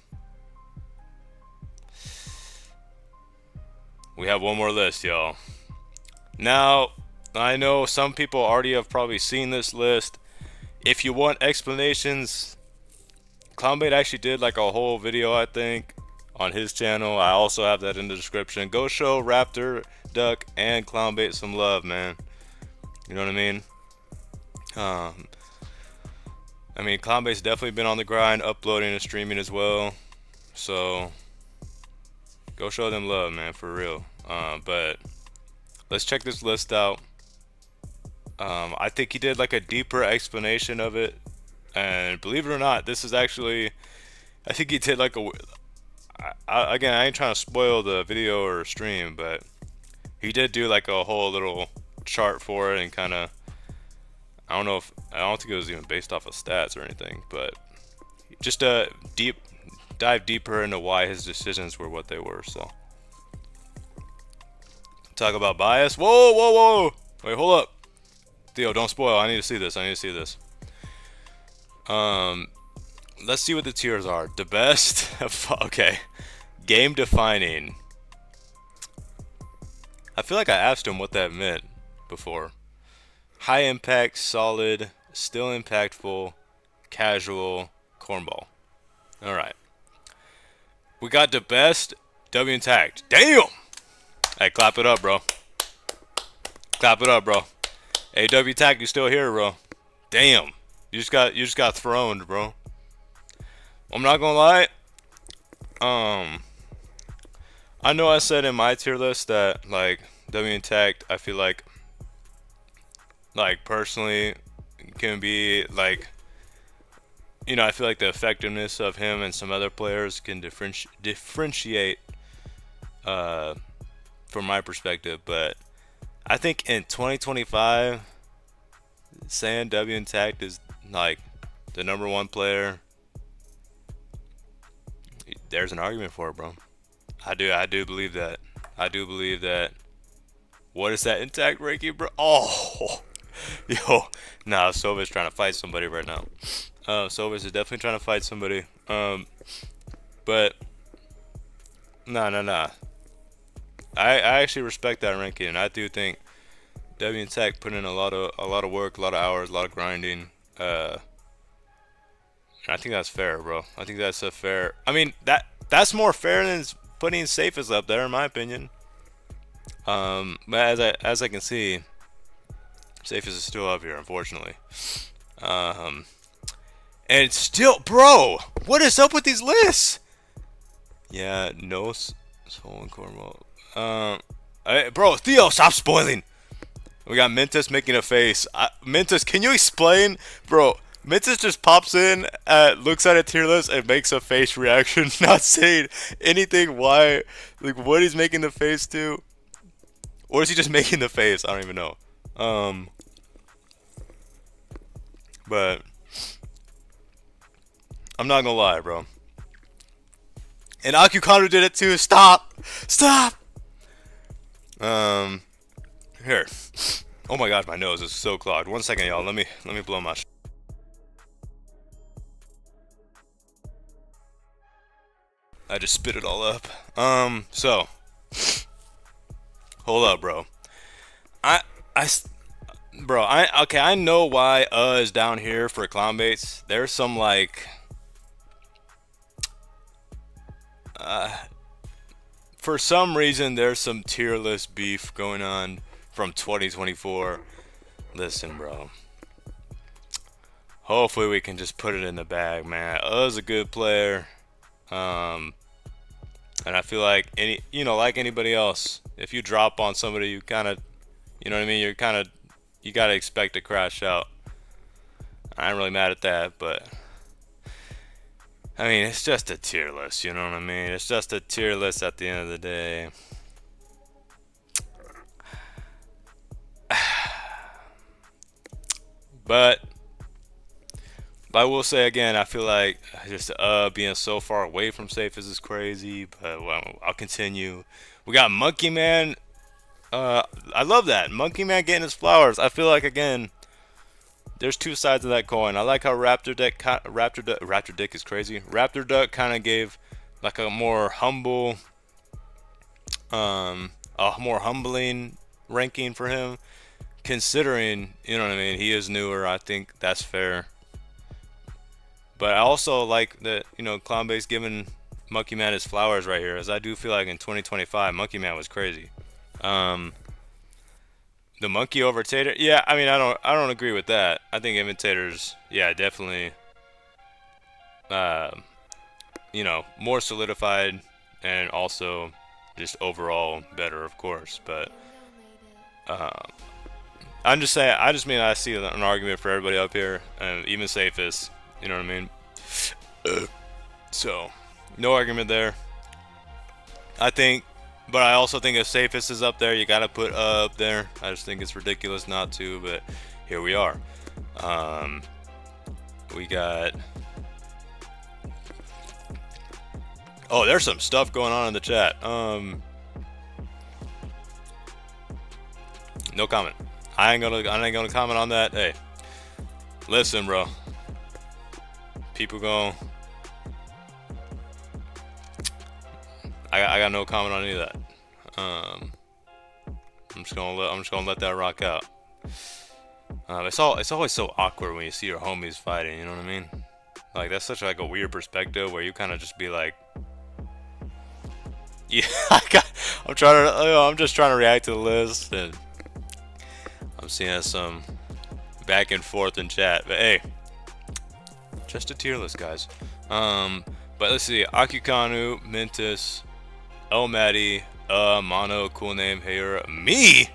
We have one more list, y'all. Now, I know some people already have probably seen this list. If you want explanations, ClownBait actually did like a whole video, I think, on his channel. I also have that in the description. Go show RaptorDuck and ClownBait some love, man. You know what I mean? I mean, ClownBait's definitely been on the grind, uploading and streaming as well. So go show them love, man, for real. But let's check this list out. I think he did like a deeper explanation of it, and believe it or not, this is actually, I think he did like again, I ain't trying to spoil the video or stream, but he did do like a whole little chart for it, and kind of, I don't think it was even based off of stats or anything, but just a dive deeper into why his decisions were what they were. So talk about bias. Whoa, wait, hold up, Theo, don't spoil. I need to see this. Let's see what the tiers are. The best. Okay, game defining. I feel like I asked him what that meant before. High impact, solid, still impactful, casual, cornball. Alright. We got the best, W intact. Damn! Hey, clap it up, bro. Clap it up, bro. Hey, W intact, you still here, bro? Damn. You just got throned, bro. I'm not gonna lie. I know I said in my tier list that like W intact, I feel like personally can be like, you know, I feel like the effectiveness of him and some other players can differentiate from my perspective. But I think in 2025, saying W intact is like the #1 player, there's an argument for it, bro. I do believe that. I do believe that. What is that intact ranking, bro? Oh, yo, nah, Sova's trying to fight somebody right now. Sova's is definitely trying to fight somebody. But nah. I actually respect that ranking, and I do think W intact put in a lot of work, a lot of hours, a lot of grinding. I think that's fair, bro. I think that's a fair. I mean, that's more fair than putting Safest up there, in my opinion. But as I can see, Safest is still up here, unfortunately. And it's still, bro, what is up with these lists? Yeah, no Soul and Cornwall. Bro, Theo, stop spoiling. We got Mentis making a face. Mentis, can you explain, bro? Mentis just pops in, looks at a tier list, and makes a face reaction, not saying anything. Why? Like, what he's making the face to? Or is he just making the face? I don't even know. But I'm not gonna lie, bro. And Akukano did it too. Stop! Here. Oh my gosh, my nose is so clogged. 1 second, y'all. Let me blow my. I just spit it all up. So hold up, bro. Bro, okay. I know why is down here for ClownBait's. There's some like, for some reason, there's some tier list beef going on from 2024. Listen, bro. Hopefully we can just put it in the bag, man. Is a good player. And I feel like like anybody else, if you drop on somebody, you kind of, you know what I mean? You gotta expect to crash out. I ain't really mad at that, but I mean, it's just a tier list, you know what I mean? It's just a tier list at the end of the day. But I will say again, I feel like just being so far away from safest is crazy. But well, I'll continue. We got Monkey Man. I love that Monkey Man getting his flowers. I feel like again, there's two sides of that coin. I like how Raptor Dick is crazy. RaptorDuck kind of gave like a more humble, a more humbling ranking for him, considering, you know what I mean, he is newer. I think that's fair. But I also like that, ClownBait's giving Monkey Man his flowers right here, as I do feel like in 2025 Monkey Man was crazy. The monkey over Tater, yeah, I mean, I don't agree with that. I think Imitator's, yeah, definitely more solidified and also just overall better, of course. But I'm just saying, I see an argument for everybody up here, and even safest, you know what I mean? So no argument there. But I also think if safest is up there, you gotta put up there. I just think it's ridiculous not to, but here we are. We got. Oh, there's some stuff going on in the chat. No comment. I ain't gonna comment on that. Hey, listen, bro. People go. I got no comment on any of that. I'm just gonna let that rock out. It's always so awkward when you see your homies fighting. You know what I mean? Like that's such like a weird perspective where you kind of just be like, yeah, I'm just trying to react to the list, and I'm seeing some back and forth in chat. But hey, just a tier list, guys. But let's see, Akukanu, Mintus, El Matty, Mono, cool name, Hayer, me,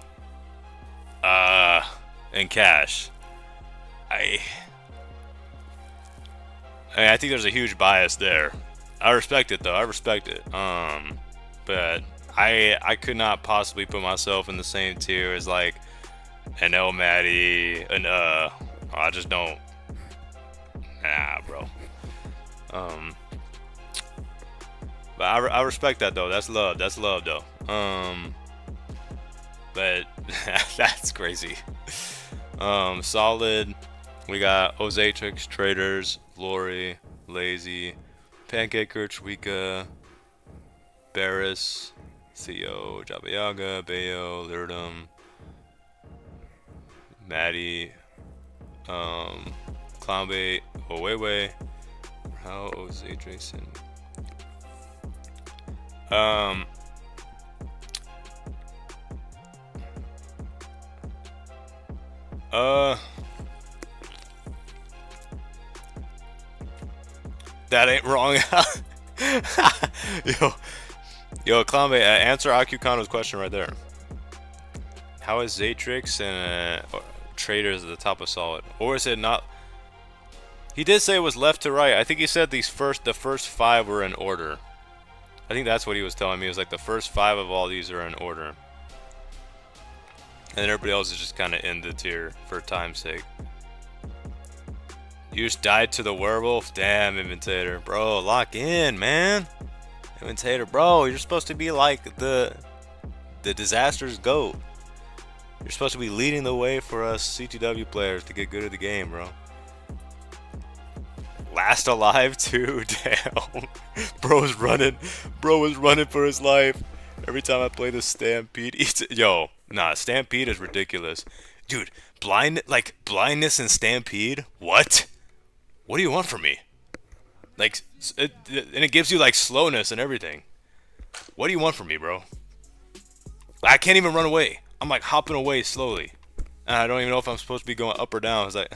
and Cash. I think there's a huge bias there. I respect it though. I respect it. But I could not possibly put myself in the same tier as like an El Matty, and I just don't. Nah, bro. But I respect that though. That's love. That's love though. But that's crazy. Solid. We got Ozatrix, Traders, Lori, Lazy, Pancaker, Chwika, Barris, Theo, Jabayaga, Bayo, Lirdum, Maddie, ClownBait, Owewe, how Ozatrix, and that ain't wrong. yo, ClownBait, answer Akukano's question right there. How is Zatrix and Traders at the top of solid, or is it not? He did say it was left to right. I think he said the first 5 were in order. I think that's what he was telling me. It was like the first 5 of all these are in order, and then everybody else is just kind of in the tier for time's sake. You just died to the werewolf? Damn, Inventator. Bro, lock in, man. Inventator, bro, you're supposed to be like the disaster's goat. You're supposed to be leading the way for us CTW players to get good at the game, bro. Last alive too, damn. Bro was running for his life. Every time I play the Stampede, yo, nah, Stampede is ridiculous. Dude, blindness and Stampede? What? What do you want from me? Like, and it gives you like slowness and everything. What do you want from me, bro? I can't even run away. I'm like hopping away slowly. And I don't even know if I'm supposed to be going up or down. It's like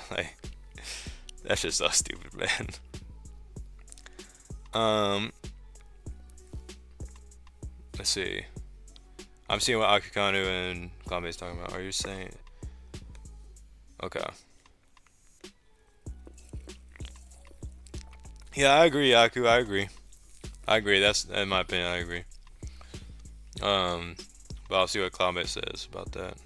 that's just so stupid, man. Let's see. I'm seeing what Akikanu and ClownBait's talking about. Are you saying? Okay. Yeah, I agree, Aku. I agree. That's in my opinion. I agree. But I'll see what ClownBait says about that.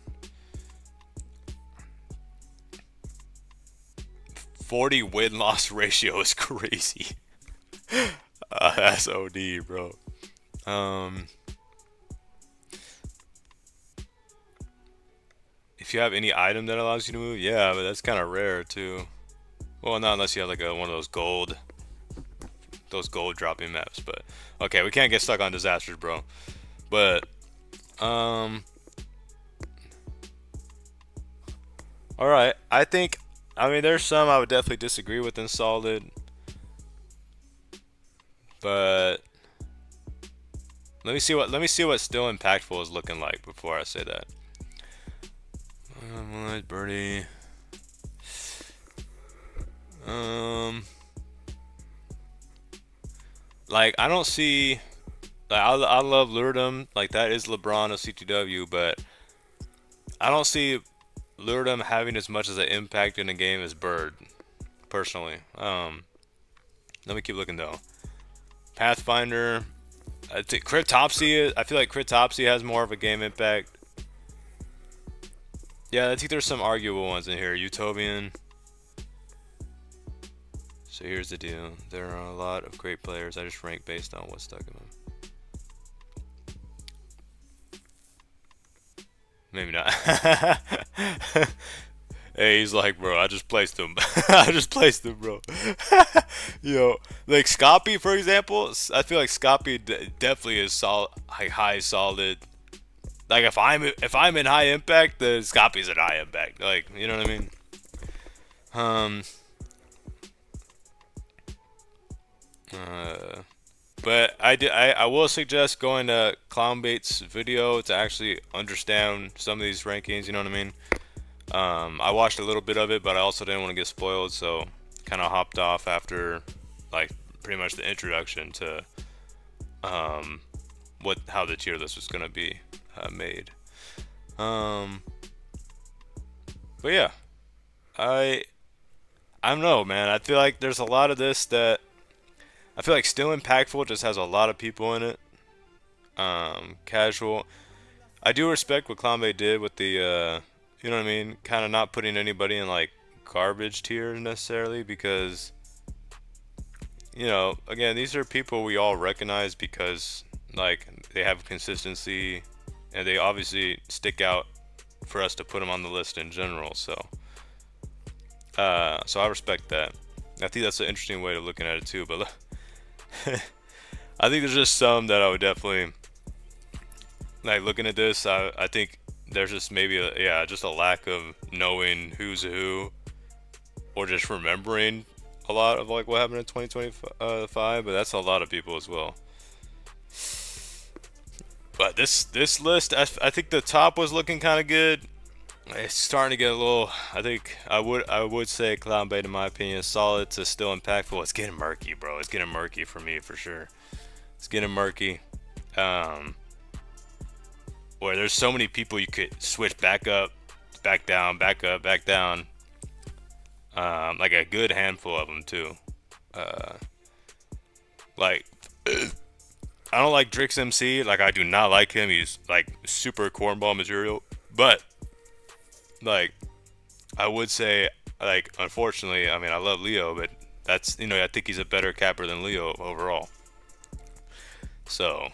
40 win-loss ratio is crazy. That's OD, bro. If you have any item that allows you to move, yeah, but that's kind of rare too. Well, not unless you have like one of those gold dropping maps. But okay, we can't get stuck on disasters, bro. But all right, I mean there's some I would definitely disagree with in Solid, but let me see what still impactful is looking like before I say that. Moonlight Birdie. Like I don't see. Like I love Luredom. Like that is LeBron of CTW, but I don't see Luredom having as much as an impact in the game as Bird, personally. Let me keep looking though. Pathfinder. I think Cryptopsy. I feel like Cryptopsy has more of a game impact. Yeah, I think there's some arguable ones in here. Utopian. So here's the deal. There are a lot of great players. I just rank based on what's stuck in them. Maybe not. Hey, he's like, bro, I just placed him. I just placed him, bro. Yo, like Scoppy, for example. I feel like Scoppy definitely is solid, like high solid. Like if I'm in high impact, then Scoppy's at high impact. Like, you know what I mean? But I will suggest going to ClownBait's video to actually understand some of these rankings. You know what I mean? I watched a little bit of it, but I also didn't want to get spoiled, so kind of hopped off after like pretty much the introduction to how the tier list was gonna be made. But yeah, I don't know, man. I feel like there's a lot of this that I feel like Still Impactful just has a lot of people in it. Casual. I do respect what ClownBait did with the, you know what I mean? Kind of not putting anybody in like garbage tier necessarily because, you know, again, these are people we all recognize because like they have consistency and they obviously stick out for us to put them on the list in general. So I respect that. I think that's an interesting way of looking at it too. But I think there's just some that I would definitely like looking at this. I think there's just maybe just a lack of knowing who's who, or just remembering a lot of like what happened in 2025. But that's a lot of people as well. But this list, I think the top was looking kind of good. It's starting to get a little. I think I would say ClownBait, in my opinion, is solid to Still Impactful. It's getting murky, bro. It's getting murky for me for sure. It's getting murky. Where there's so many people you could switch back up, back down, back up, back down. Like a good handful of them too. Like I don't like Drix MC. Like I do not like him. He's like super cornball material. But like I would say, like, unfortunately, I mean, I love Leo, but that's, you know, I think he's a better capper than Leo overall. So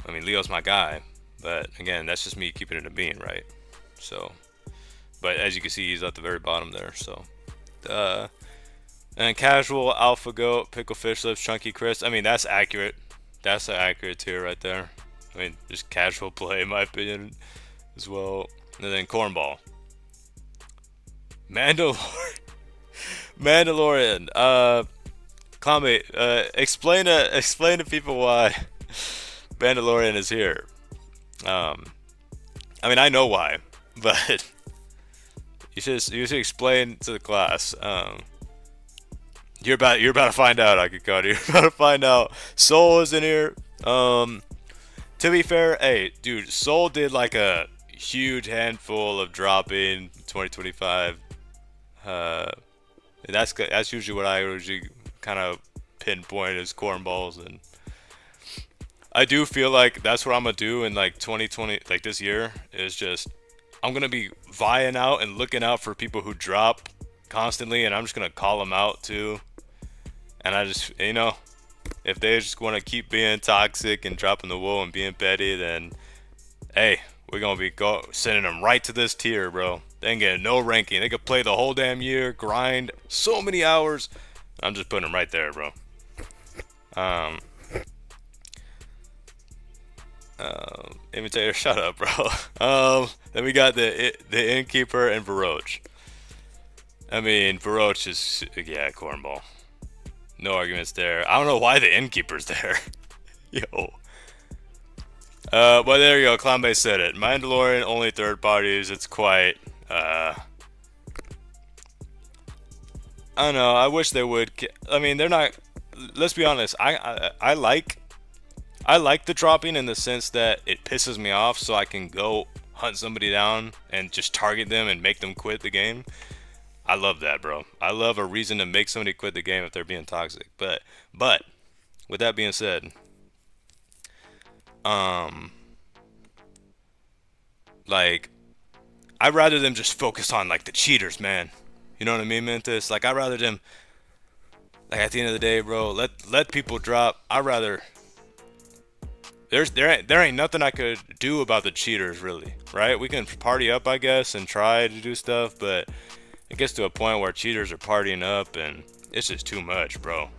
I mean, Leo's my guy, but again, that's just me keeping it a bean, right? So, but as you can see, he's at the very bottom there. So, uh, and casual, alpha goat, pickle fish lips, chunky Chris. I mean, that's accurate. That's an accurate tier right there. I mean, just casual play, in my opinion, as well. And then cornball, Mandalorian. ClownBait, explain to people why Mandalorian is here. I mean, I know why, but you should explain to the class. You're about to find out. I could cut. You're about to find out. Soul is in here. To be fair, hey, dude, Soul did like a huge handful of dropping 2025. That's usually what I usually kind of pinpoint as cornballs, and I do feel like that's what I'm gonna do in like 2020, like this year, is just I'm gonna be vying out and looking out for people who drop constantly, and I'm just gonna call them out too. And I just, if they just want to keep being toxic and dropping the wool and being petty, then hey, we're gonna be sending them right to this tier, bro. They ain't getting no ranking. They could play the whole damn year, grind so many hours. I'm just putting them right there, bro. Imitator, shut up, bro. Then we got the innkeeper and Baroche. I mean, Baroche is, yeah, cornball. No arguments there. I don't know why the innkeeper's there. Yo. But there you go. ClownBait's said it. Mandalorian only third parties. It's quite. I don't know. I wish they would. I mean, they're not. Let's be honest. I like the dropping in the sense that it pisses me off, so I can go hunt somebody down and just target them and make them quit the game. I love that, bro. I love a reason to make somebody quit the game if they're being toxic. But with that being said, like, I'd rather them just focus on like the cheaters, man. You know what I mean, Mentis? Like, I'd rather them, like, at the end of the day, bro, let people drop. I'd rather there ain't nothing I could do about the cheaters, really, right? We can party up, I guess, and try to do stuff, but it gets to a point where cheaters are partying up, and it's just too much, bro.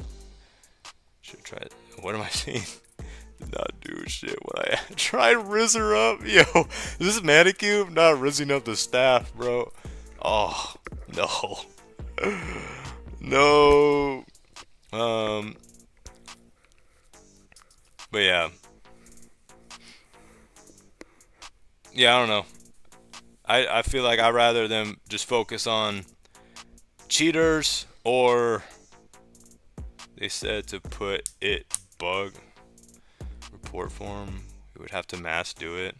Should try it. What am I seeing? Did not do shit. What I try to rizz her up, yo. This is Manicube not rizzing up the staff, bro. Oh no, no. But yeah. Yeah, I don't know. I feel like I'd rather them just focus on cheaters, or they said to put it bug report form. We would have to mass do it.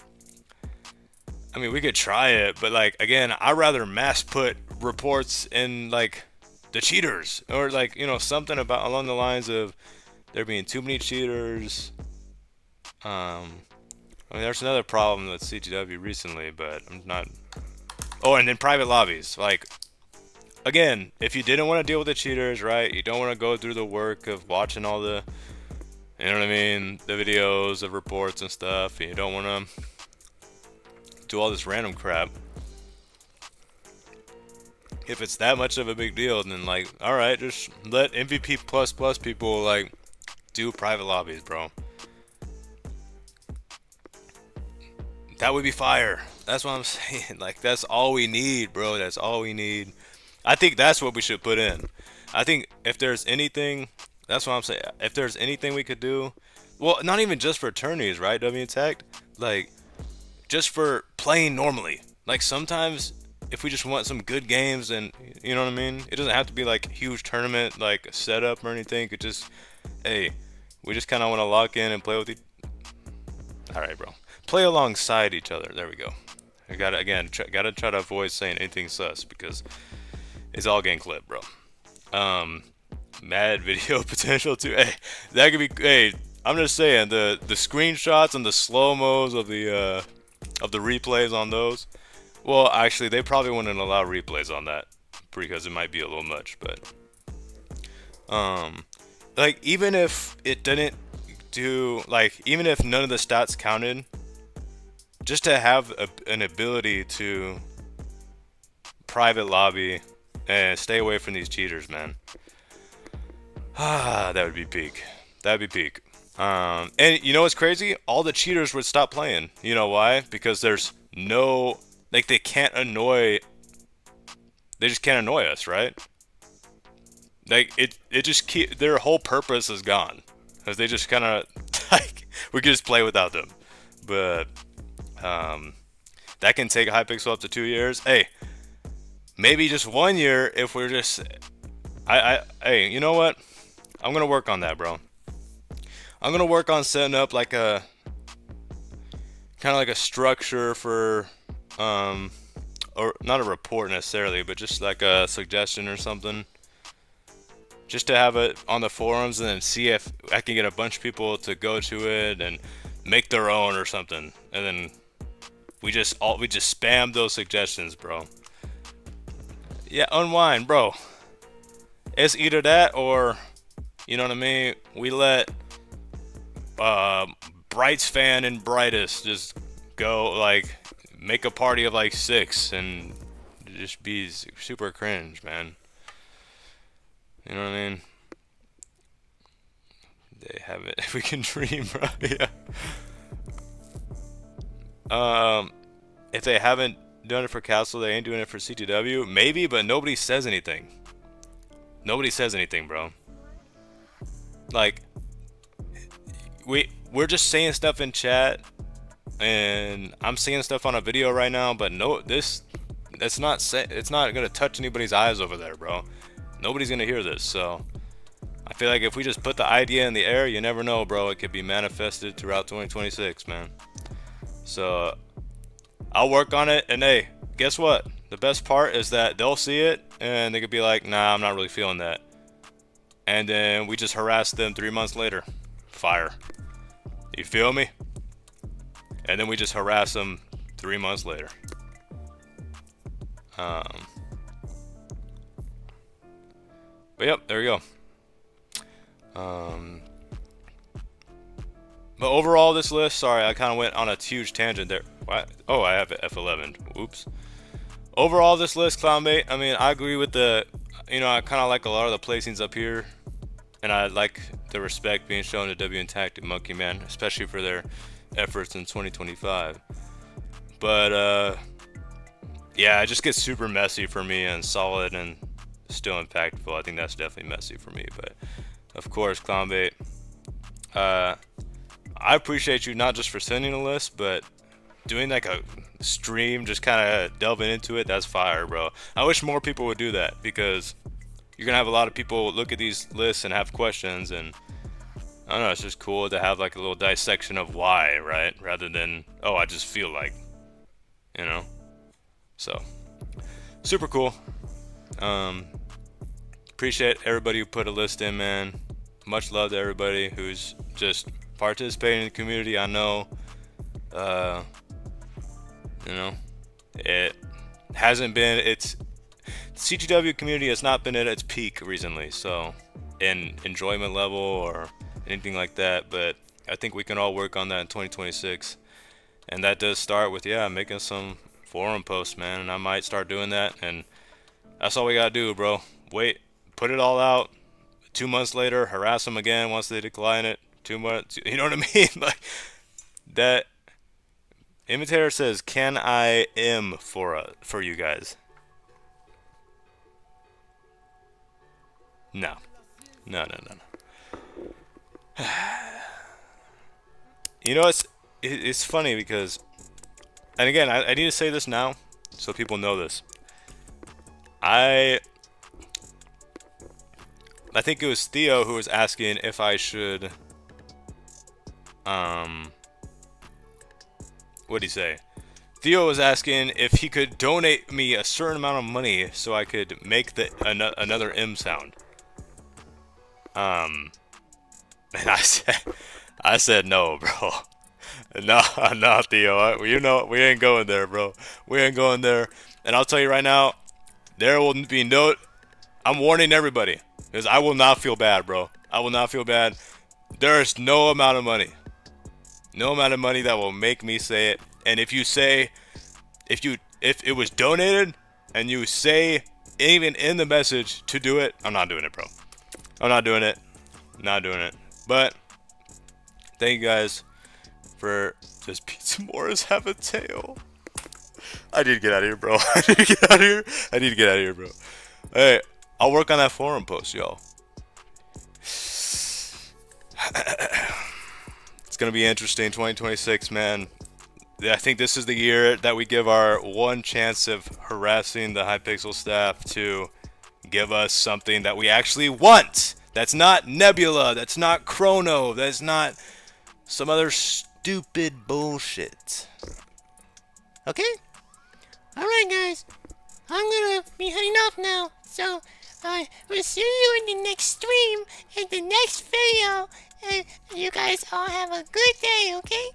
I mean, we could try it, but like, again, I'd rather mass put reports in like the cheaters, or like, something about along the lines of there being too many cheaters. I mean, there's another problem with CTW recently, but I'm not. Oh, and then private lobbies. Like, again, if you didn't want to deal with the cheaters, right? You don't want to go through the work of watching all the, you know what I mean, the videos of reports and stuff, and you don't want to do all this random crap. If it's that much of a big deal, then like, all right, just let MVP plus people like do private lobbies, bro. That would be fire. That's what I'm saying. Like, that's all we need, bro. That's all we need. I think that's what we should put in. I think if there's anything, that's what I'm saying. If there's anything we could do, well, not even just for attorneys, right? W Tech, like, just for playing normally. Like, sometimes if we just want some good games, and you know what I mean, it doesn't have to be like huge tournament like setup or anything. It could just, hey, we just kind of want to lock in and play with each. All right, bro. Play alongside each other. There we go. I gotta gotta try to avoid saying anything sus because it's all getting clipped, bro. Mad video potential too. Hey, that could be. Hey, I'm just saying the screenshots and the slow mos of the replays on those. Well, actually, they probably wouldn't allow replays on that because it might be a little much. But like, even if it didn't do, like, even if none of the stats counted, just to have an ability to private lobby and stay away from these cheaters, man. Ah, that would be peak. That'd be peak. And you know what's crazy? All the cheaters would stop playing. You know why? Because there's no, like, they can't annoy. They just can't annoy us, right? Like it just their whole purpose is gone, because they just kind of like, we could just play without them. But that can take Hypixel up to 2 years. Hey, maybe just 1 year if we're just. Hey, you know what? I'm gonna work on that, bro. I'm gonna work on setting up like a kind of like a structure for or not a report necessarily, but just like a suggestion or something, just to have it on the forums, and then see if I can get a bunch of people to go to it and make their own or something, and then we just spam those suggestions, bro. Yeah, unwind, bro. It's either that or, you know what I mean, we let Bright's fan and Brightest just go, like, make a party of like 6 and just be super cringe, man. You know what I mean? They have it. We can dream, bro. Yeah. If they haven't done it for Castle, they ain't doing it for CTW. Maybe, but nobody says anything. Nobody says anything, bro. Like, we're just saying stuff in chat, and I'm seeing stuff on a video right now, but no, it's not gonna touch anybody's eyes over there, bro. Nobody's gonna hear this, so I feel like if we just put the idea in the air, you never know, bro. It could be manifested throughout 2026, man. So I'll work on it, and hey, guess what? The best part is that they'll see it, and they could be like, nah, I'm not really feeling that. And then we just harass them 3 months later. Fire. You feel me? And then we just harass them 3 months later. But yep, there we go. But overall, this list, sorry, I kind of went on a huge tangent there. What? Oh, I have F11. Oops. Overall, this list, ClownBait, I mean, I agree with the, you know, I kind of like a lot of the placings up here. And I like the respect being shown to W and Tactic Monkey Man, especially for their efforts in 2025. But, yeah, it just gets super messy for me, and solid and still impactful. I think that's definitely messy for me. But, of course, ClownBait, I appreciate you not just for sending a list, but doing like a stream, just kind of delving into it. That's fire, bro. I wish more people would do that, because you're gonna have a lot of people look at these lists and have questions, and I don't know, it's just cool to have like a little dissection of why, right? Rather than, oh, I just feel like, you know? So, super cool. Appreciate everybody who put a list in, man. Much love to everybody who's just participating in the community. I know, you know, it hasn't been, CTW community has not been at its peak recently, so in enjoyment level or anything like that, but I think we can all work on that in 2026, and that does start with, yeah, making some forum posts, man, and I might start doing that, and that's all we gotta do, bro. Wait, put it all out, 2 months later, harass them again once they decline it, 2 months, you know what I mean? Like, that, Imitator says, can I for you guys? No. No. You know, it's funny because, and again, I need to say this now so people know this. I think it was Theo who was asking if I should, what'd he say? Theo was asking if he could donate me a certain amount of money so I could make another M sound. And I said no, bro. No, Theo. You know, we ain't going there, bro. We ain't going there. And I'll tell you right now, there will be no. I'm warning everybody, because I will not feel bad, bro. I will not feel bad. There is no amount of money that will make me say it. And if it was donated and you say even in the message to do it, I'm not doing it, bro. I'm not doing it. Not doing it. But thank you guys for just PizzaMorris have a tail. I need to get out of here, bro. I need to get out of here, bro. Hey, I'll work on that forum post, y'all. It's gonna be interesting, 2026, man. I think this is the year that we give our one chance of harassing the Hypixel staff to give us something that we actually want. That's not Nebula. That's not Chrono. That's not some other stupid bullshit. Okay? Alright guys, I'm gonna be heading off now, so we'll see you in the next stream, in the next video, and you guys all have a good day, okay?